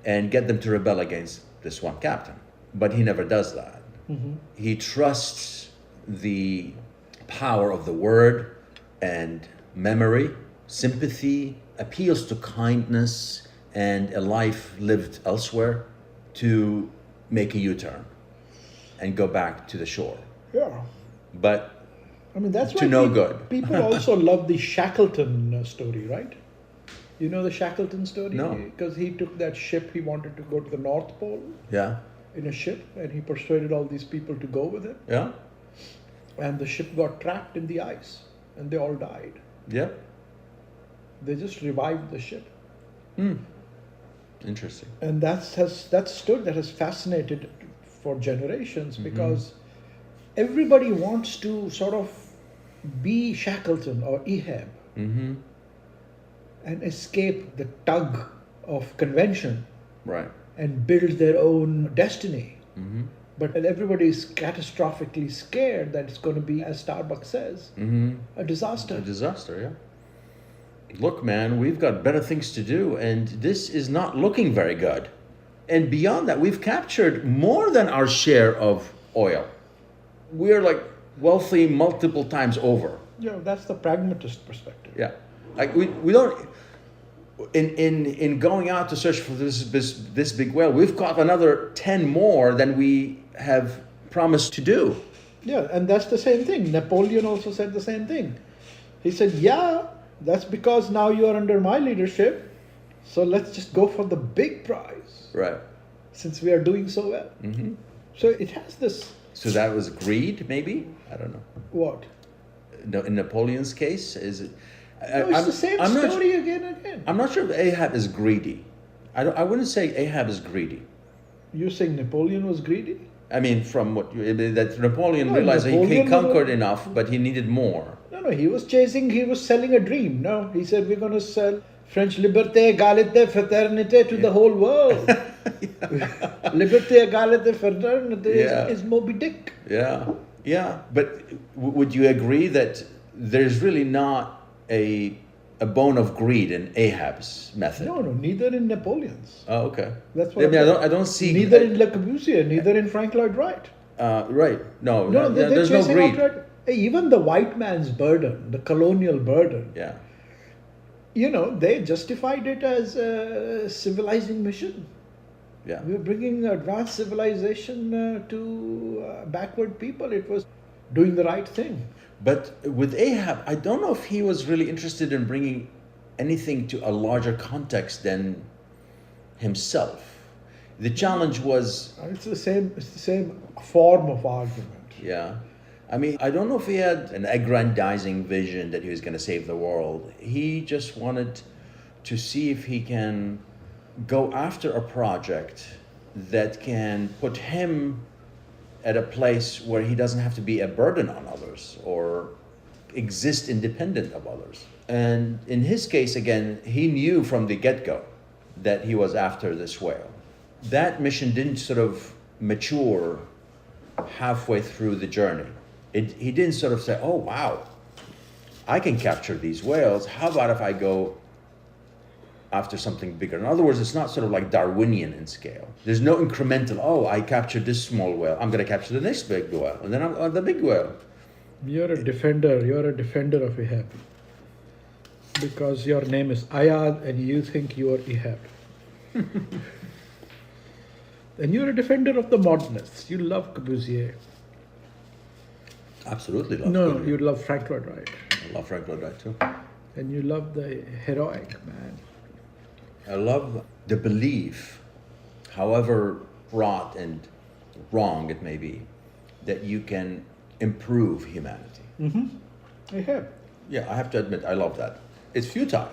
and get them to rebel against this one captain. But he never does that. He trusts the power of the word and memory, sympathy, appeals to kindness and a life lived elsewhere to make a U-turn and go back to the shore. Yeah. But I mean, that's To why no good. People also love the Shackleton story, right? You know the Shackleton story? No. Because he took that ship, he wanted to go to the North Pole yeah, in a ship, and he persuaded all these people to go with him. yeah, And the ship got trapped in the ice, and they all died. yeah. They just revived the ship. Interesting. And that has fascinated for generations, because everybody wants to sort of be Shackleton or Ahab and escape the tug of convention Right. and build their own destiny. But everybody is catastrophically scared that it's going to be, as Starbucks says, a disaster. A disaster, yeah. Look, man, we've got better things to do, and this is not looking very good. And beyond that, we've captured more than our share of oil. We're like wealthy multiple times over. That's the pragmatist perspective. Yeah. Like we don't in going out to search for this big whale, we've caught another 10 more than we have promised to do. Yeah, and that's the same thing. Napoleon also said the same thing. He said, that's because now you are under my leadership, so let's just go for the big prize, Right. since we are doing so well. So it has this, So that was greed, maybe? I don't know. what? No, in Napoleon's case, is it? No, it's the same story again and again. I'm not sure if Ahab is greedy. I wouldn't say Ahab is greedy. You're saying Napoleon was greedy? I mean, from what that Napoleon No, realized that he Napoleon was conquered a- enough, but he needed more. No, he was selling a dream. No, he said, we're going to sell French liberté, égalité, fraternité to the whole world. Liberté, égalité, fraternité is Moby Dick. Yeah, yeah. But would you agree that there's really not a bone of greed in Ahab's method? No, neither in Napoleon's. Oh, okay. That's what I mean, I don't see neither in Le Corbusier, neither in Frank Lloyd Wright. Right. No, They're there's no chasing greed. after it. Even the white man's burden, the colonial burden, Yeah. They justified it as a civilizing mission. Yeah. We were bringing advanced civilization to backward people. It was doing the right thing. But with Ahab, I don't know if he was really interested in bringing anything to a larger context than himself. The challenge was, It's the same form of argument. yeah. I mean, I don't know if he had an aggrandizing vision that he was going to save the world. He just wanted to see if he can go after a project that can put him at a place where he doesn't have to be a burden on others or exist independent of others. And in his case, again, he knew from the get-go that he was after this whale. That mission didn't sort of mature halfway through the journey. He didn't sort of say, oh, wow, I can capture these whales. How about if I go after something bigger? In other words, it's not sort of like Darwinian in scale. There's no incremental, oh, I captured this small whale, I'm going to capture the next big whale, and then I'm on the big whale. You're a defender of Ahab. Because your name is Ayad and you think you are Ahab. And you're a defender of the modernists. You love Corbusier. Absolutely love No, Corbusier. you love Frank Lloyd Wright. I love Frank Lloyd Wright too. And you love the heroic man. I love the belief, however wrought and wrong it may be, that you can improve humanity. Ahab. Yeah, I have to admit, I love that. It's futile,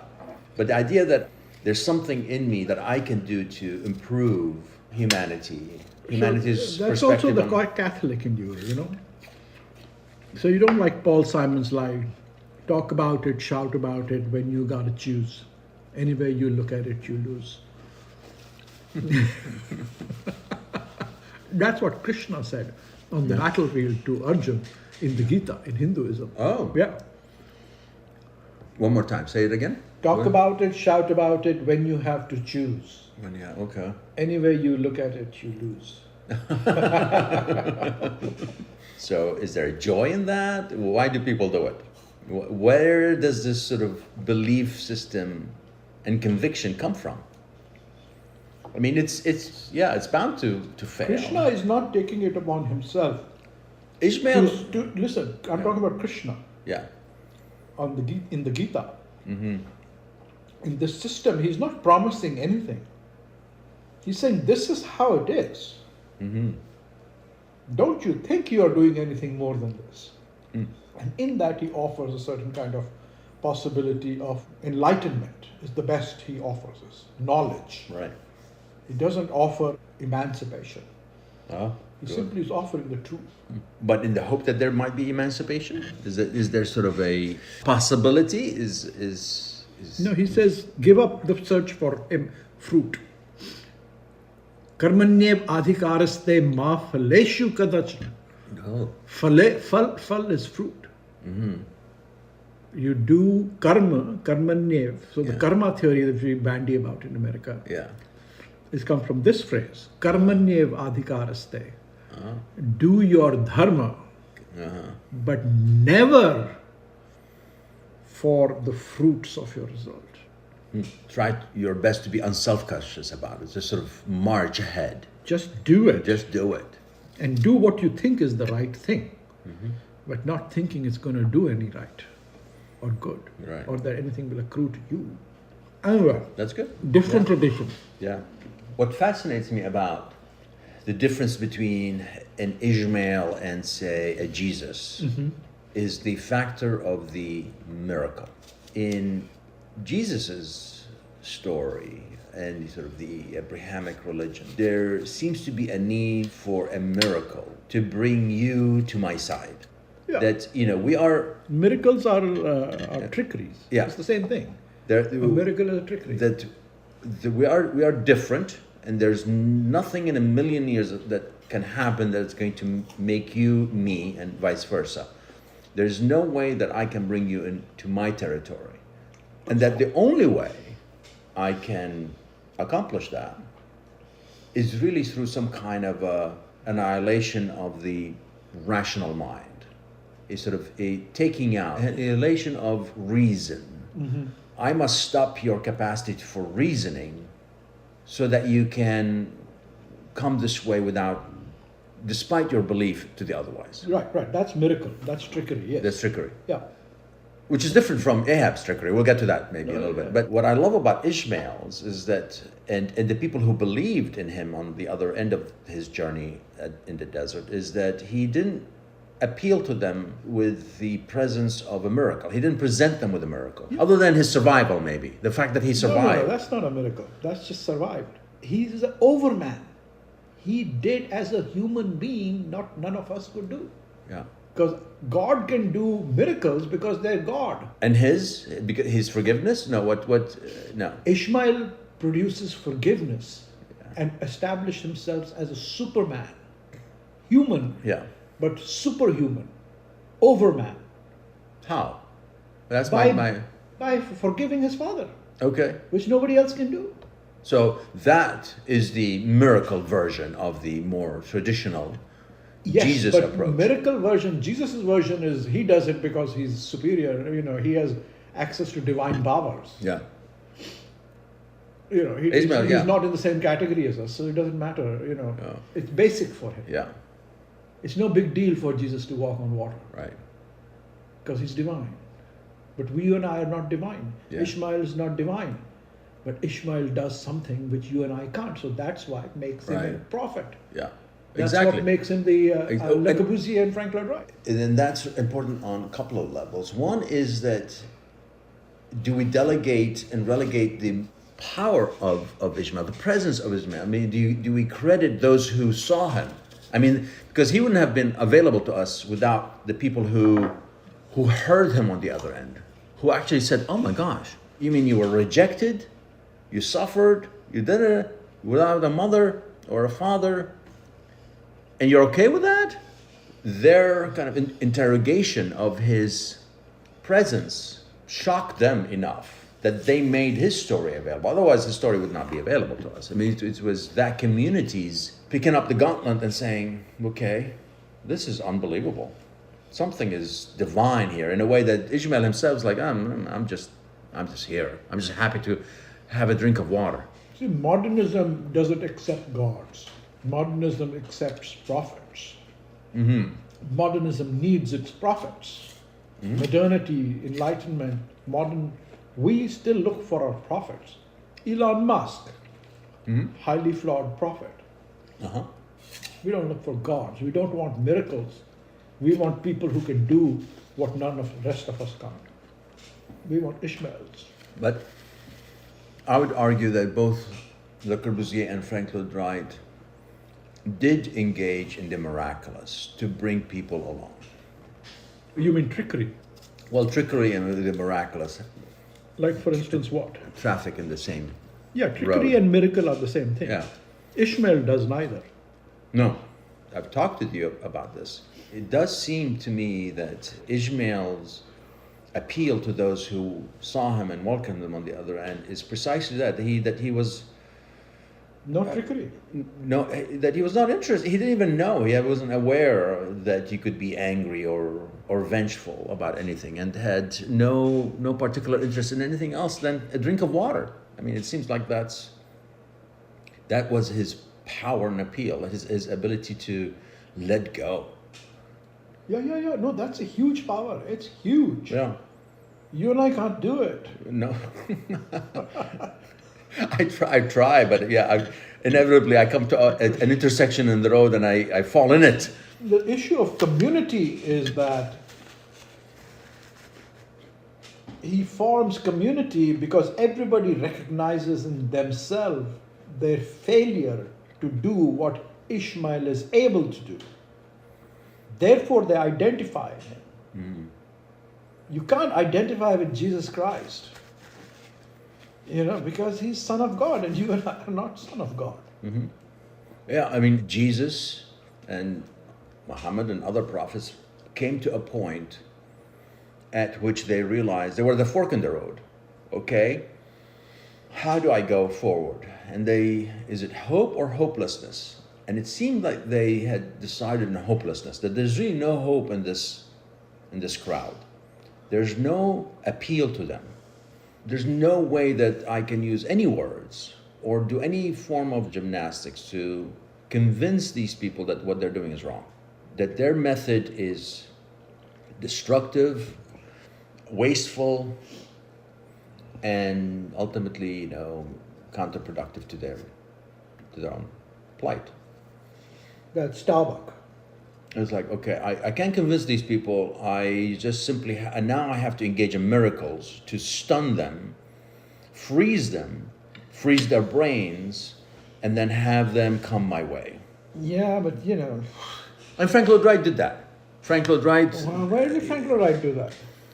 but the idea that there's something in me that I can do to improve humanity's So that's also perspective the on- quite Catholic in you, you know. So you don't like Paul Simon's line, talk about it, shout about it, when you gotta choose. Any way you look at it, you lose. That's what Krishna said on the battlefield to Arjun in the Gita, in Hinduism. Oh. Yeah. One more time, say it again. Talk When- about it, shout about it when you have to choose. Yeah, okay. Any way you look at it, you lose. So is there joy in that? Why do people do it? Where does this sort of belief system and conviction come from? I mean, it's bound to fail. Krishna is not taking it upon himself. Ishmael, Listen, I'm talking about Krishna yeah, in the Gita. In this system, he's not promising anything. He's saying, this is how it is. Don't you think you are doing anything more than this? And in that, he offers a certain kind of possibility of enlightenment, is the best he offers us. Knowledge. right. He doesn't offer emancipation. Oh, He good. simply is offering the truth. But in the hope that there might be emancipation, is there sort of a possibility? Is No, he says, give up the search for fruit. Karmanyev adhikaraste ma phaleshu kadachana. no? Phal is fruit. You do karmanyev. So the karma theory that we bandy about in America Yeah. is come from this phrase, karmanyev adhikaraste. Do your dharma, but never for the fruits of your result. Try your best to be unself-conscious about it. Just sort of march ahead. Just do it. Just do it. And do what you think is the right thing, but not thinking it's going to do any right or good, Right. or that anything will accrue to you. Anyway, That's good. different tradition. Yeah. What fascinates me about the difference between an Ishmael and, say, a Jesus is the factor of the miracle. In Jesus's story and sort of the Abrahamic religion, there seems to be a need for a miracle to bring you to my side. Yeah. That, we are... Miracles are trickeries. Yeah. It's the same thing. There, A miracle is a trickery. that we are different, and there's nothing in a million years that can happen that's going to make you me and vice versa. There's no way that I can bring you into my territory, and that the only way I can accomplish that is really through some kind of annihilation of the rational mind, a sort of a taking out, an annihilation of reason. I must stop your capacity for reasoning so that you can come this way without despite your belief to the otherwise. Right. That's miracle. That's trickery. Yes. That's trickery. Yeah. Which is different from Ahab's trickery. We'll get to that maybe a little bit. But what I love about Ishmael's is that, and the people who believed in him on the other end of his journey in the desert, is that he didn't appeal to them with the presence of a miracle. He didn't present them with a miracle, other than his survival maybe. The fact that he survived. No, that's not a miracle. That's just survived. He's an overman. He did as a human being, none of us could do. Yeah. Because God can do miracles because they're God. And his forgiveness? No, no. Ishmael produces forgiveness and established himself as a superman. Human, Yeah. but superhuman. Overman. How? That's By forgiving his father, Okay. which nobody else can do. So that is the miracle version of the more traditional Yes, Jesus but approach. miracle version, Jesus' version is he does it because he's superior. He has access to divine powers. Yeah. He's Ishmael, yeah. not in the same category as us, so it doesn't matter. It's basic for him. Yeah. It's no big deal for Jesus to walk on water Right. because he's divine. But you and I are not divine. Yeah. Ishmael is not divine. But Ishmael does something which you and I can't. So that's why it makes him a Right. prophet. Yeah. That's Exactly. what makes him the And- Le Corbusier and Frank Lloyd Wright. And then that's important on a couple of levels. One is that do we delegate and relegate the power of Ishmael, the presence of Ishmael? I mean, do we credit those who saw him? I mean, because he wouldn't have been available to us without the people who heard him on the other end, who actually said, "Oh my gosh, you mean you were rejected, you suffered, you did it without a mother or a father, and you're okay with that?" Their kind of interrogation of his presence shocked them enough that they made his story available. Otherwise, his story would not be available to us. I mean, it was that community's picking up the gauntlet and saying, "Okay, this is unbelievable. Something is divine here," in a way that Ishmael himself is like, I'm just here. I'm just happy to have a drink of water." See, modernism doesn't accept gods. Modernism accepts prophets. Mm-hmm. Modernism needs its prophets. Modernity, enlightenment, we still look for our prophets. Elon Musk, highly flawed prophet. Uh-huh. We don't look for gods. We don't want miracles. We want people who can do what none of the rest of us can't. We want Ishmaels. But I would argue that both Le Corbusier and Frank Lloyd Wright did engage in the miraculous to bring people along. You mean trickery? Well, trickery and the miraculous Like, for instance, what? traffic in the same. Yeah, trickery road. and miracle are the same thing. Yeah. Ishmael does neither. No, I've talked to you about this. It does seem to me that Ishmael's appeal to those who saw him and welcomed him on the other end is precisely that he was No trickery. that he was not interested. He didn't even know. He wasn't aware that you could be angry or vengeful about anything, and had no particular interest in anything else than a drink of water. I mean, it seems like that was his power and appeal, his ability to let go. Yeah. No, that's a huge power. It's huge. Yeah. You and I can't do it. No. I try, but yeah, inevitably I come to an intersection in the road and I fall in it. The issue of community is that he forms community because everybody recognizes in themselves their failure to do what Ishmael is able to do. Therefore, they identify him. You can't identify with Jesus Christ, because he's Son of God, and you and I are not Son of God. Yeah, I mean, Jesus and Muhammad and other prophets came to a point at which they realized they were the fork in the road. Okay, how do I go forward? And is it hope or hopelessness? And it seemed like they had decided in hopelessness, that there's really no hope in this crowd. There's no appeal to them. There's no way that I can use any words or do any form of gymnastics to convince these people that what they're doing is wrong, that their method is destructive, wasteful, and ultimately, counterproductive to their own plight. That's Starbuck. It's like, okay, I can't convince these people. I just simply, and now I have to engage in miracles to stun them, freeze their brains, and then have them come my way. Yeah, but And Frank Lloyd Wright did that. Frank Lloyd Wright. well, where did Frank Lloyd Wright do that?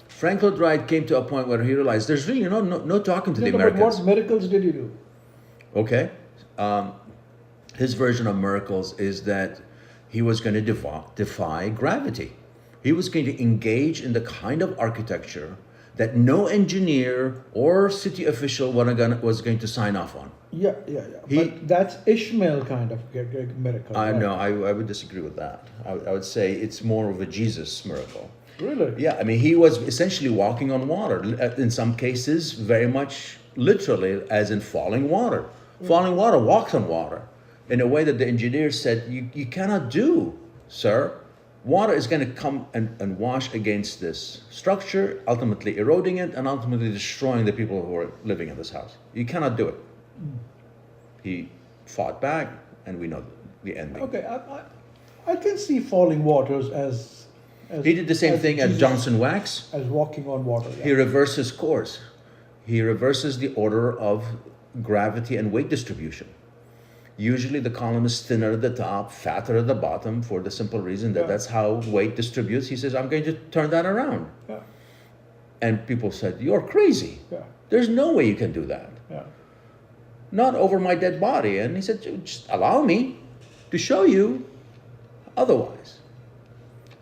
Frank Lloyd Wright came to a point where he realized there's really no talking to the But Americans. what miracles did he do? Okay. His version of miracles is that he was going to defy gravity. He was going to engage in the kind of architecture that no engineer or city official was going to sign off on. Yeah. But that's Ishmael kind of miracle. I right? know, I would disagree with that. I would say it's more of a Jesus miracle. Really? Yeah, I mean, he was essentially walking on water. In some cases, very much literally, as in falling water. Falling water walks on water in a way that the engineers said, you cannot do, sir. Water is going to come and wash against this structure, ultimately eroding it and ultimately destroying the people who are living in this house. You cannot do it. He fought back, and we know the ending. Okay, I can see falling waters as He did the same thing at Jesus- Johnson Wax. as walking on water. Yeah. He reverses course. He reverses the order of gravity and weight distribution. Usually the column is thinner at the top, fatter at the bottom, for the simple reason that Yeah. that's how weight distributes. He says, I'm going to turn that around. Yeah. And people said, you're crazy. Yeah. There's no way you can do that. Yeah. Not over my dead body. And he said, just allow me to show you otherwise.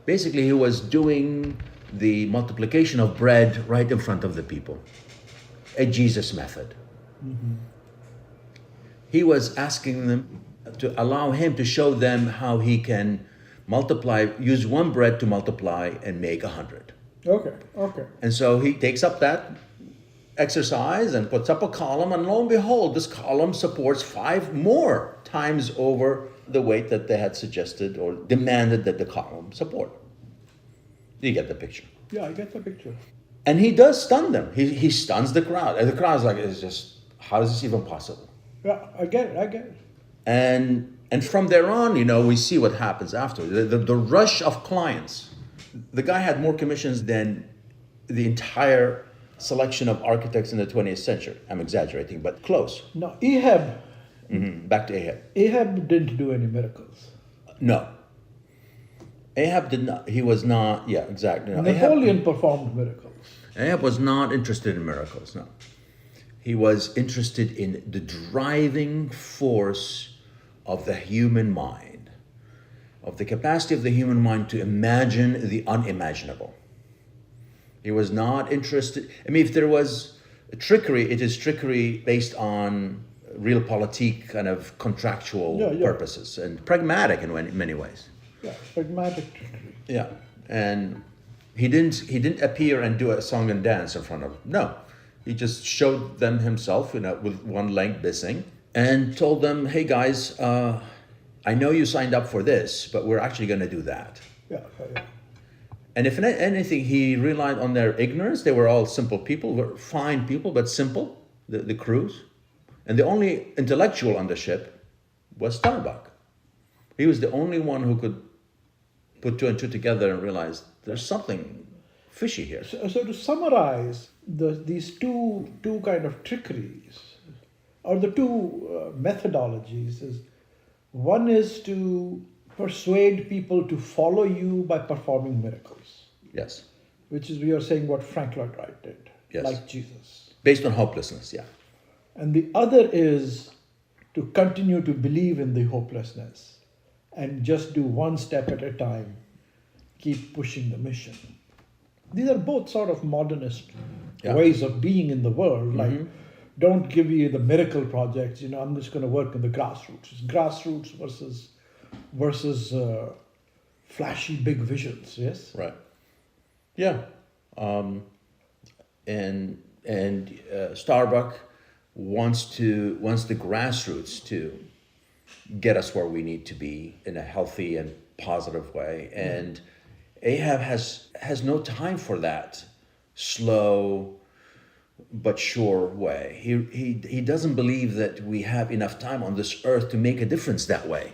Basically, he was doing the multiplication of bread right in front of the people. A Jesus method. Mm-hmm. He was asking them to allow him to show them how he can use one bread to multiply and make 100. Okay. And so he takes up that exercise and puts up a column, and lo and behold, this column supports 5 more times over the weight that they had suggested or demanded that the column support. You get the picture. Yeah, I get the picture. And he does stun them. He stuns the crowd. And the crowd's like, it's just, how is this even possible? Yeah, I get it. And from there on, we see what happens after. The rush of clients. The guy had more commissions than the entire selection of architects in the 20th century. I'm exaggerating, but close. Now, Ahab Back to Ahab. Ahab didn't do any miracles. No. Ahab did not. He was not. Yeah, exactly. No, Napoleon performed miracles. Ahab was not interested in miracles. No. He was interested in the driving force of the human mind, of the capacity of the human mind to imagine the unimaginable. He was not interested. I mean, if there was trickery, it is trickery based on realpolitik kind of contractual purposes and pragmatic in many ways. Yeah, pragmatic. Yeah, and he didn't appear and do a song and dance in front of them. No, he just showed them himself, with one leg missing, and told them, "Hey guys, I know you signed up for this, but we're actually going to do that." Yeah. And if anything, he relied on their ignorance. They were all simple people, were fine people, but simple. The crews, and the only intellectual on the ship was Starbuck. He was the only one who could put 2 and 2 together and realize there's something fishy here. So to summarize, these two kind of trickeries, or the two methodologies, is one is to persuade people to follow you by performing miracles. Yes. Which is, we are saying, what Frank Lloyd Wright did, Yes. like Jesus. Based on hopelessness, yeah. And the other is to continue to believe in the hopelessness and just do one step at a time, keep pushing the mission. These are both sort of modernist ways of being in the world. Like, don't give me the miracle projects, I'm just going to work in the grassroots. It's grassroots versus flashy big visions, yes? Right. Yeah. And Starbuck wants the grassroots to get us where we need to be in a healthy and positive way. And Ahab has no time for that slow but sure way. He doesn't believe that we have enough time on this earth to make a difference that way.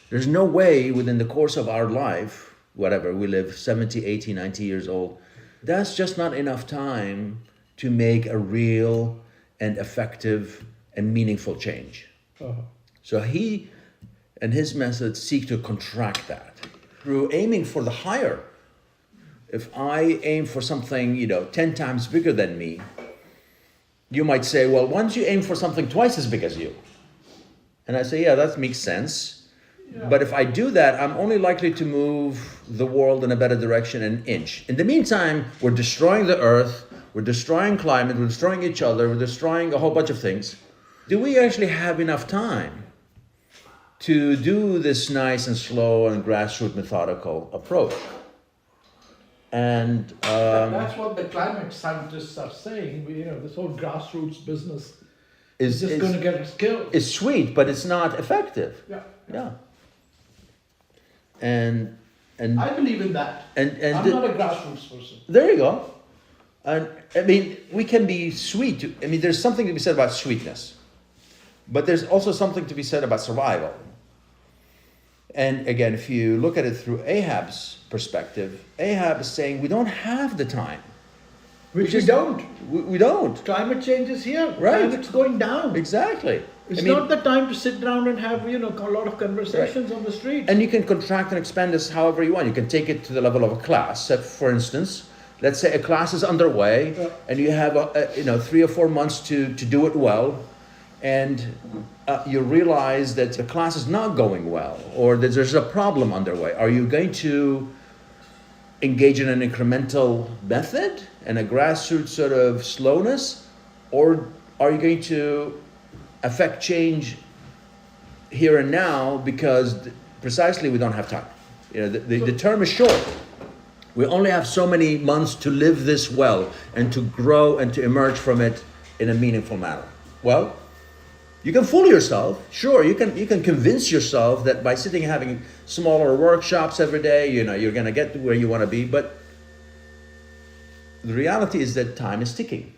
There's no way within the course of our life, whatever, we live 70, 80, 90 years old, that's just not enough time to make a real and effective and meaningful change. So he and his methods seek to contract that through aiming for the higher. If I aim for something, 10 times bigger than me, you might say, well, why don't you aim for something twice as big as you? And I say, yeah, that makes sense. Yeah. But if I do that, I'm only likely to move the world in a better direction an inch. In the meantime, we're destroying the earth, we're destroying climate, we're destroying each other, we're destroying a whole bunch of things. Do we actually have enough time to do this nice and slow and grassroots methodical approach? And that's what the climate scientists are saying. This whole grassroots business is just going to get us killed. It's sweet, but it's not effective. Yeah. And I believe in that. And I'm not a grassroots person. There you go. And I mean, we can be sweet. There's something to be said about sweetness, but there's also something to be said about survival. And again, if you look at it through Ahab's perspective, Ahab is saying we don't have the time. We don't. We don't. Climate change is here. Right. Climate's going down. Exactly. It's not the time to sit down and have, a lot of conversations on the street. And you can contract and expand this however you want. You can take it to the level of a class. So for instance, let's say a class is underway and you have 3 or 4 months to do it well, and you realize that the class is not going well, or that there's a problem underway. Are you going to engage in an incremental method and a grassroots sort of slowness, or are you going to affect change here and now because precisely we don't have time? The term is short. We only have so many months to live this well and to grow and to emerge from it in a meaningful manner. Well, you can fool yourself. Sure, you can convince yourself that by sitting and having smaller workshops every day, you're going to get to where you want to be. But the reality is that time is ticking.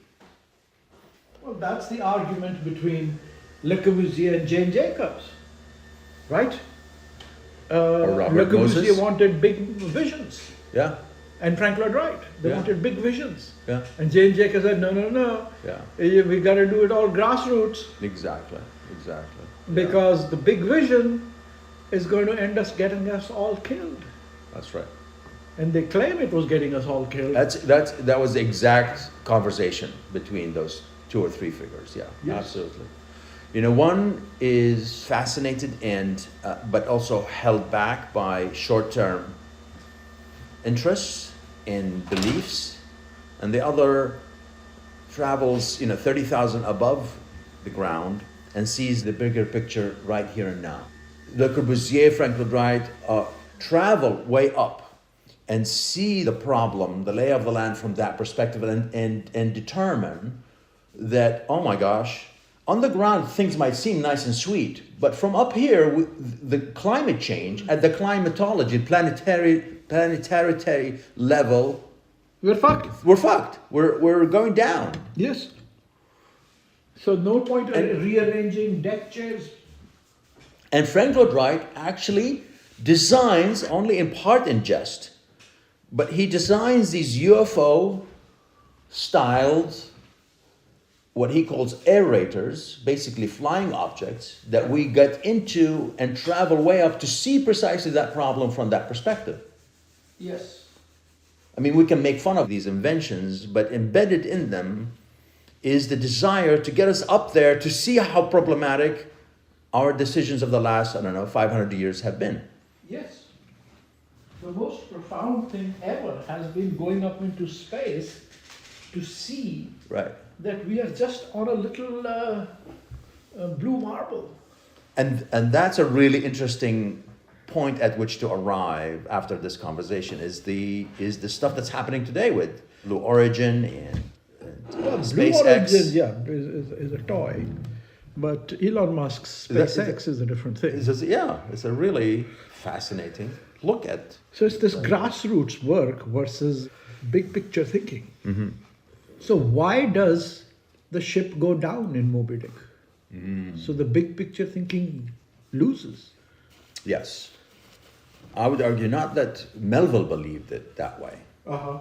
Well, that's the argument between Le Corbusier and Jane Jacobs, right? Le Corbusier wanted big visions. Yeah. And Frank Lloyd Wright, they wanted big visions. Yeah. And Jane Jacobs said, no. Yeah. We got to do it all grassroots. Exactly. Because the big vision is going to end us getting us all killed. That's right. And they claim it was getting us all killed. That was the exact conversation between those 2 or 3 figures. Yeah, yes. Absolutely. One is fascinated and but also held back by short-term interests and beliefs, and the other travels 30,000 above the ground and sees the bigger picture right here and now. Le Corbusier, Frank Lloyd Wright travel way up and see the problem, the lay of the land from that perspective, and determine that, oh my gosh, on the ground things might seem nice and sweet, but from up here, the climate change at the climatology, planetary level, we're fucked. We're going down. Yes. So no point in rearranging deck chairs. And Frank Lloyd Wright actually designs, only in part in jest, but he designs these UFO-styled, what he calls aerators, basically flying objects that we get into and travel way up to see precisely that problem from that perspective. Yes. We can make fun of these inventions, but embedded in them is the desire to get us up there to see how problematic our decisions of the last, 500 years have been. Yes. The most profound thing ever has been going up into space to see that we are just on a little blue marble. And that's a really interesting point at which to arrive after this conversation is the stuff that's happening today with Blue Origin and SpaceX. Blue Origin, is a toy. But Elon Musk's That- SpaceX is a different thing. It's a really fascinating look at. So it's this grassroots work versus big picture thinking. Mm-hmm. So why does the ship go down in Moby Dick? So the big picture thinking loses. Yes. I would argue not that Melville believed it that way. Uh-huh.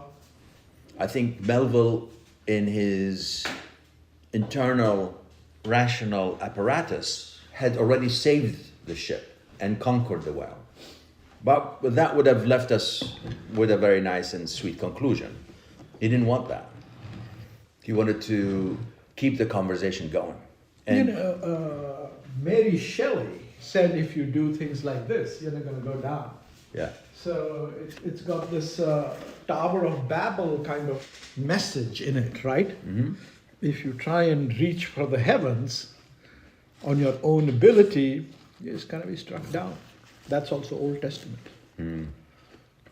I think Melville, in his internal rational apparatus, had already saved the ship and conquered the whale. But that would have left us with a very nice and sweet conclusion. He didn't want that. He wanted to keep the conversation going. And Mary Shelley said if you do things like this, you're not going to go down. yeah. So it's got this Tower of Babel kind of message in it, right? Mm-hmm. If you try and reach for the heavens on your own ability, you're just going to be struck down. That's also Old Testament.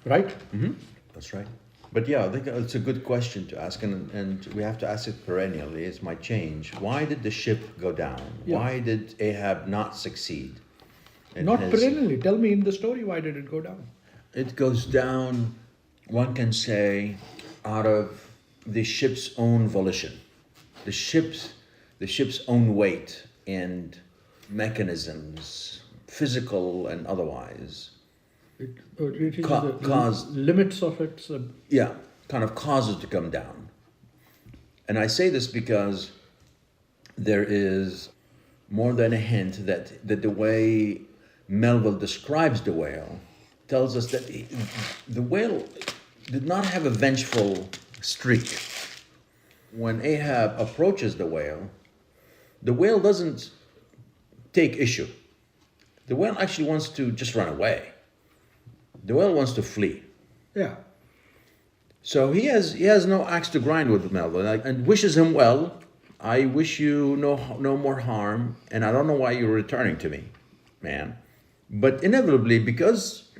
Right? Mm-hmm. That's right. But yeah, I think it's a good question to ask, and we have to ask it perennially. It might change. Why did the ship go down? Yeah. Why did Ahab not succeed? in Not his- perennially. Tell me in the story, why did it go down? It goes down, one can say, out of the ship's own volition, the ship's own weight and mechanisms, physical and otherwise. It reaches Ca- the cause- limits of its... Yeah, kind of causes to come down. And I say this because there is more than a hint that the way Melville describes the whale tells us that the whale did not have a vengeful streak. When Ahab approaches the whale doesn't take issue. The whale actually wants to just run away. The whale wants to flee. Yeah. So he has no axe to grind with Melville and wishes him well. I wish you no more harm, and I don't know why you're returning to me, man. But inevitably, because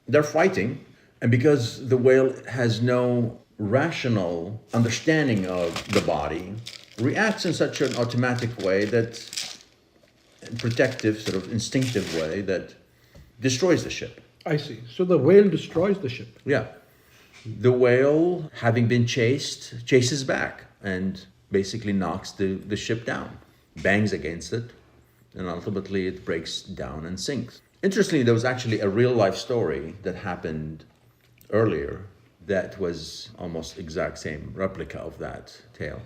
they're fighting, and because the whale has no rational understanding of the body, reacts in such an automatic way that, protective, sort of instinctive way that destroys the ship. I see. So the whale destroys the ship. Yeah. The whale, having been chased, chases back and basically knocks the ship down, bangs against it, and ultimately it breaks down and sinks. Interestingly, there was actually a real life story that happened earlier that was almost exact same replica of that tale,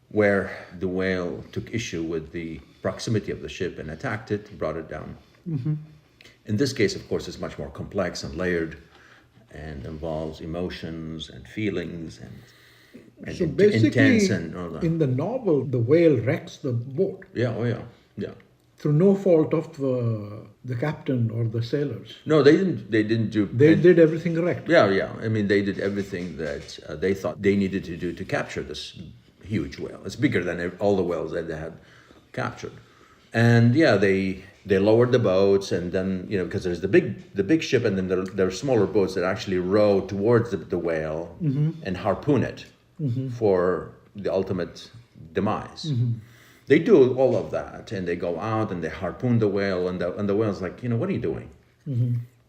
where the whale took issue with the proximity of the ship and attacked it, brought it down. Mm-hmm. In this case, of course, it's much more complex and layered and involves emotions and feelings and So intense basically, and all that. in the novel, the whale wrecks the boat Yeah, oh yeah, yeah. through no fault of the captain or the sailors. No, they didn't do... They did everything correct. Yeah. I mean, they did everything that they thought they needed to do to capture this huge whale. It's bigger than all the whales that they had captured. And yeah, they lowered the boats, and then, because there's the big ship, and then there are smaller boats that actually row towards the whale and harpoon it for the ultimate demise. They do all of that, and they go out and they harpoon the whale, and the whale's like, what are you doing?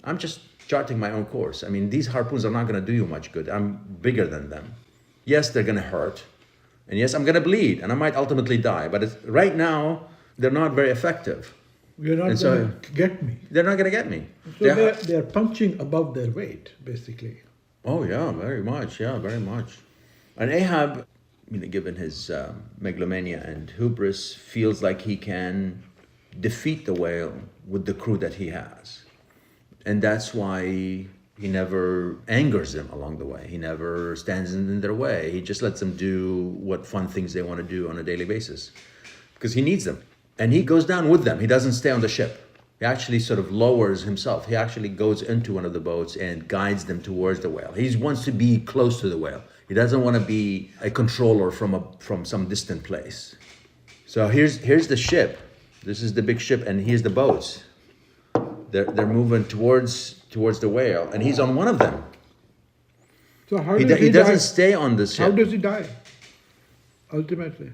I'm just charting my own course. I mean, these harpoons are not going to do you much good. I'm bigger than them. Yes, they're going to hurt, and yes, I'm going to bleed, and I might ultimately die. But right now, they're not very effective. You're not And so- going to get me. They're not going to get me. So they're punching above their weight, basically. Oh yeah, very much. Yeah, very much. And Ahab, given his megalomania and hubris, feels like he can defeat the whale with the crew that he has, and that's why he never angers them along the way. He never stands in their way. He just lets them do what fun things they want to do on a daily basis, because he needs them. And he goes down with them. He doesn't stay on the ship. He actually sort of lowers himself. He actually goes into one of the boats and guides them towards the whale. He wants to be close to the whale. He doesn't want to be a controller from some distant place. So here's the ship. This is the big ship, and here's the boats. They're moving towards the whale, and he's on one of them. So how He does doesn't die? stay on the ship. How does he die? Ultimately.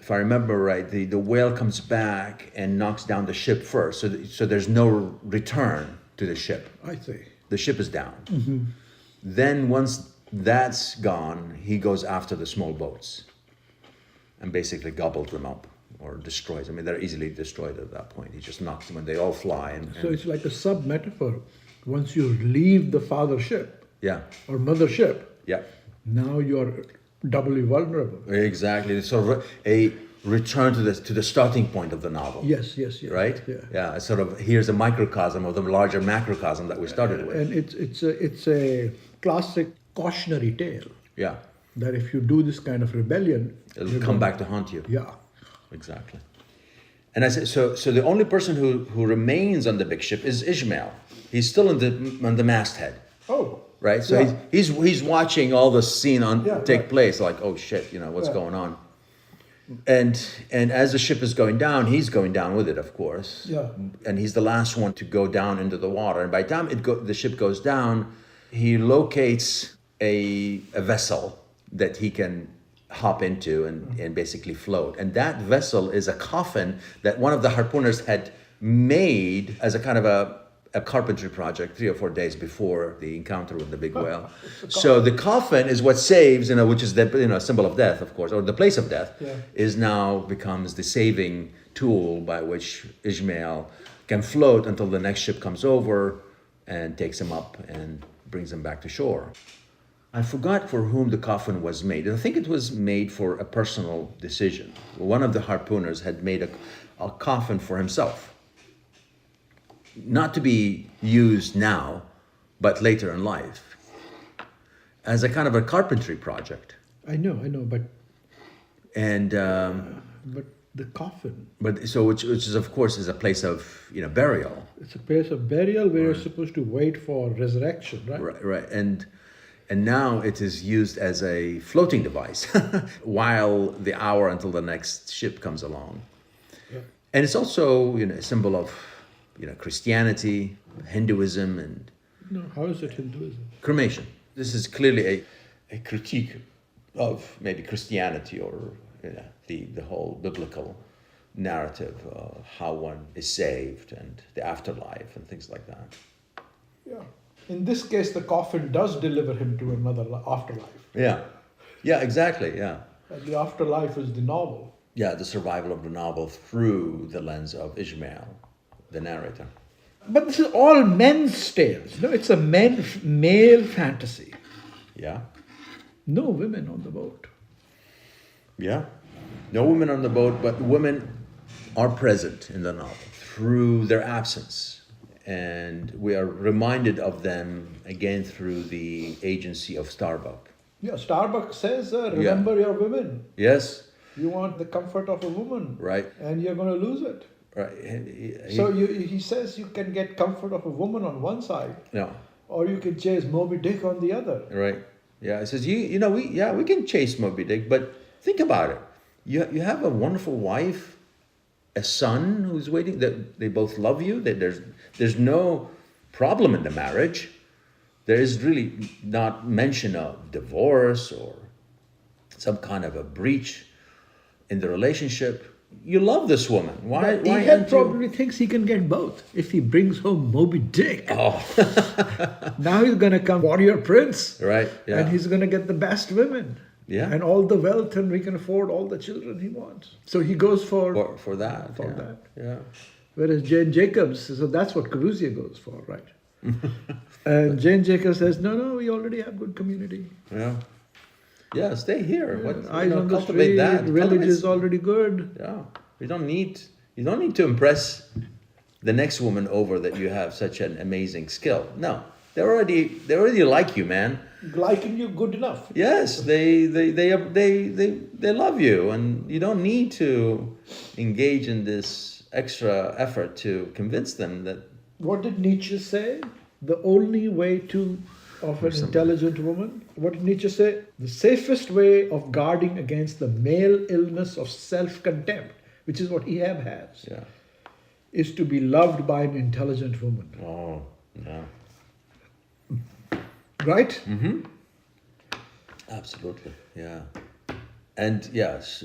if I remember right, the whale comes back and knocks down the ship first. So there's no return to the ship. I see. The ship is down. Then once that's gone, he goes after the small boats and basically gobbles them up or destroys. I mean, they're easily destroyed at that point. He just knocks them and they all fly. So it's like a sub-metaphor. Once you leave the father ship yeah, or mother ship, yeah, now you're doubly vulnerable. exactly. It's sort of a return to the starting point of the novel. Yes. Right? Yeah. It's sort of, here's a microcosm of the larger macrocosm that we started with. And it's a classic cautionary tale Yeah. that if you do this kind of rebellion, It'll come back to haunt you. Yeah. Exactly. And I said, so the only person who remains on the big ship is Ishmael. He's still on the masthead, Oh. right? So Yeah. he's watching all the scene take right. place, like, oh shit, what's Yeah. going on? And as the ship is going down, he's going down with it, of course. Yeah. And he's the last one to go down into the water. And by the time the ship goes down, he locates a vessel that he can hop into and basically float. And that vessel is a coffin that one of the harpooners had made as a kind of a carpentry project 3 or 4 days before the encounter with the big whale. So the coffin is what saves, which is the symbol of death, of course, or the place of death, is now becomes the saving tool by which Ishmael can float until the next ship comes over and takes him up and brings him back to shore. I forgot for whom the coffin was made. I think it was made for a personal decision. One of the harpooners had made a coffin for himself. Not to be used now, but later in life. As a kind of a carpentry project. I know, but And the coffin, which is of course is a place of burial. it's a place of burial where you're supposed to wait for resurrection, right? Right. And now it is used as a floating device while the hour until the next ship comes along. Yeah. And it's also a symbol of Christianity, Hinduism, and No, how is it Hinduism? cremation. This is clearly a critique of maybe Christianity or the whole biblical narrative of how one is saved and the afterlife and things like that. Yeah. In this case, the coffin does deliver him to another afterlife. Yeah, exactly, yeah. And the afterlife is the novel. Yeah, the survival of the novel through the lens of Ishmael, the narrator. But this is all men's tales. It's a male fantasy. Yeah, No women on the boat. yeah. No women on the boat, but women are present in the novel through their absence. And we are reminded of them again through the agency of Starbuck. Yeah, Starbucks says, remember your women. Yes, You want the comfort of a woman. right, And you're going to lose it. right. So he says you can get comfort of a woman on one side, No, or you can chase Moby Dick on the other. right. Yeah, it says we can chase Moby Dick, but think about it. You have a wonderful wife, a son who's waiting. That they both love you. That there's no problem in the marriage. There is really not mention of divorce or some kind of a breach in the relationship. You love this woman. Why? But Why Ahab aren't you? probably thinks he can get both if he brings home Moby Dick. Oh, Now he's going to come warrior prince. right. Yeah. And he's going to get the best women. Yeah. And all the wealth, and he can afford all the children he wants. So he goes for for that. For yeah. that. Yeah. whereas Jane Jacobs, so that's what Corbusier goes for, right? And Jane Jacobs says, no, we already have good community. Yeah. Yeah, stay here. Eyes on the cultivate street, that. village is Cultivate- already good. Yeah. You don't need to impress the next woman over that you have such an amazing skill. No. They already like you, man. Liking you good enough. Yes, they love you, and you don't need to engage in this extra effort to convince them that. What did Nietzsche say? The only way of an intelligent woman? What did Nietzsche say? The safest way of guarding against the male illness of self-contempt, which is what Ahab has, Yeah. is to be loved by an intelligent woman. Oh, yeah. Right? Absolutely, yeah. And yes,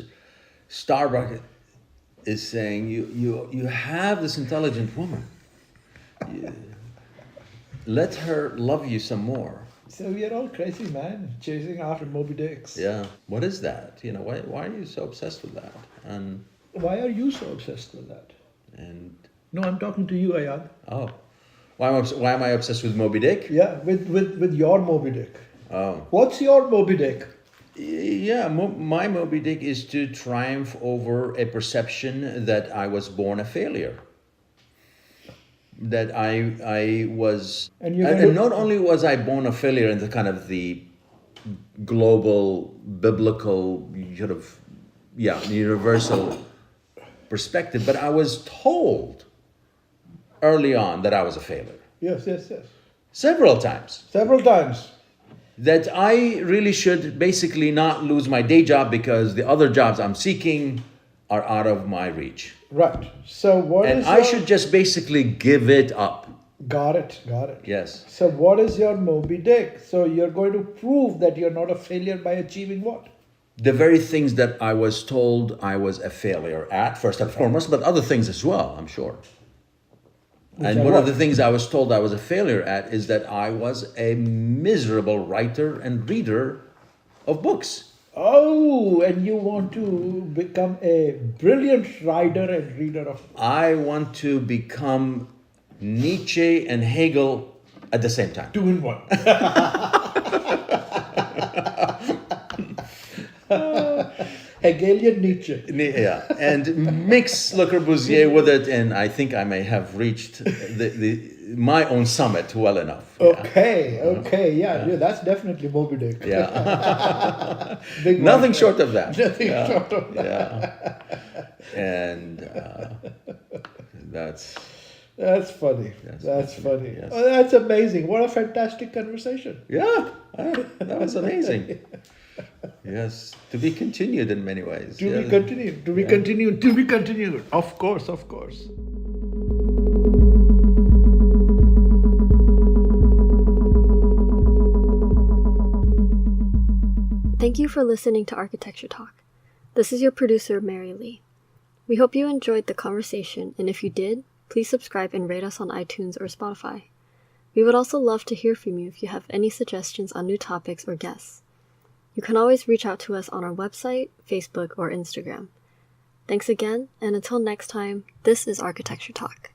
Starbuck is saying, you have this intelligent woman. Let her love you some more. So we are all crazy, man, chasing after Moby Dicks. Yeah. What is that? Why are you so obsessed with that? And Why are you so obsessed with that? and No, I'm talking to you, Ayad. oh, why am I obsessed with Moby Dick? Yeah, with your Moby Dick. Oh. What's your Moby Dick? Yeah, my Moby Dick is to triumph over a perception that I was born a failure. That I was, And you're and going to- not only was I born a failure in the kind of the global, biblical, sort of, universal perspective, but I was told early on that I was a failure. Yes. Several times. Several times. That I really should basically not lose my day job because the other jobs I'm seeking are out of my reach. Right. So what And is I your... should just basically give it up. Got it. Yes. So what is your Moby Dick? So you're going to prove that you're not a failure by achieving what? The very things that I was told I was a failure at, first and foremost, but other things as well, I'm sure. And are one of what? the things I was told I was a failure at is that I was a miserable writer and reader of books. Oh, and you want to become a brilliant writer and reader of... I want to become Nietzsche and Hegel at the same time. 2 in 1. Hegelian Nietzsche. Yeah, and mix Le Corbusier with it, and I think I may have reached my own summit well enough. Okay, yeah, that's definitely Moby Dick. Yeah. Big Nothing one. short of that. Nothing short of that. Yeah. And that's funny. Yes, That's funny. yes. Oh, that's amazing. What a fantastic conversation. yeah. That was amazing. Yes, to be continued in many ways. To be Yeah. continued. To be continued. To be continued. Of course. Thank you for listening to Architecture Talk. This is your producer, Mary Lee. We hope you enjoyed the conversation, and if you did, please subscribe and rate us on iTunes or Spotify. We would also love to hear from you if you have any suggestions on new topics or guests. You can always reach out to us on our website, Facebook, or Instagram. Thanks again, and until next time, this is Architecture Talk.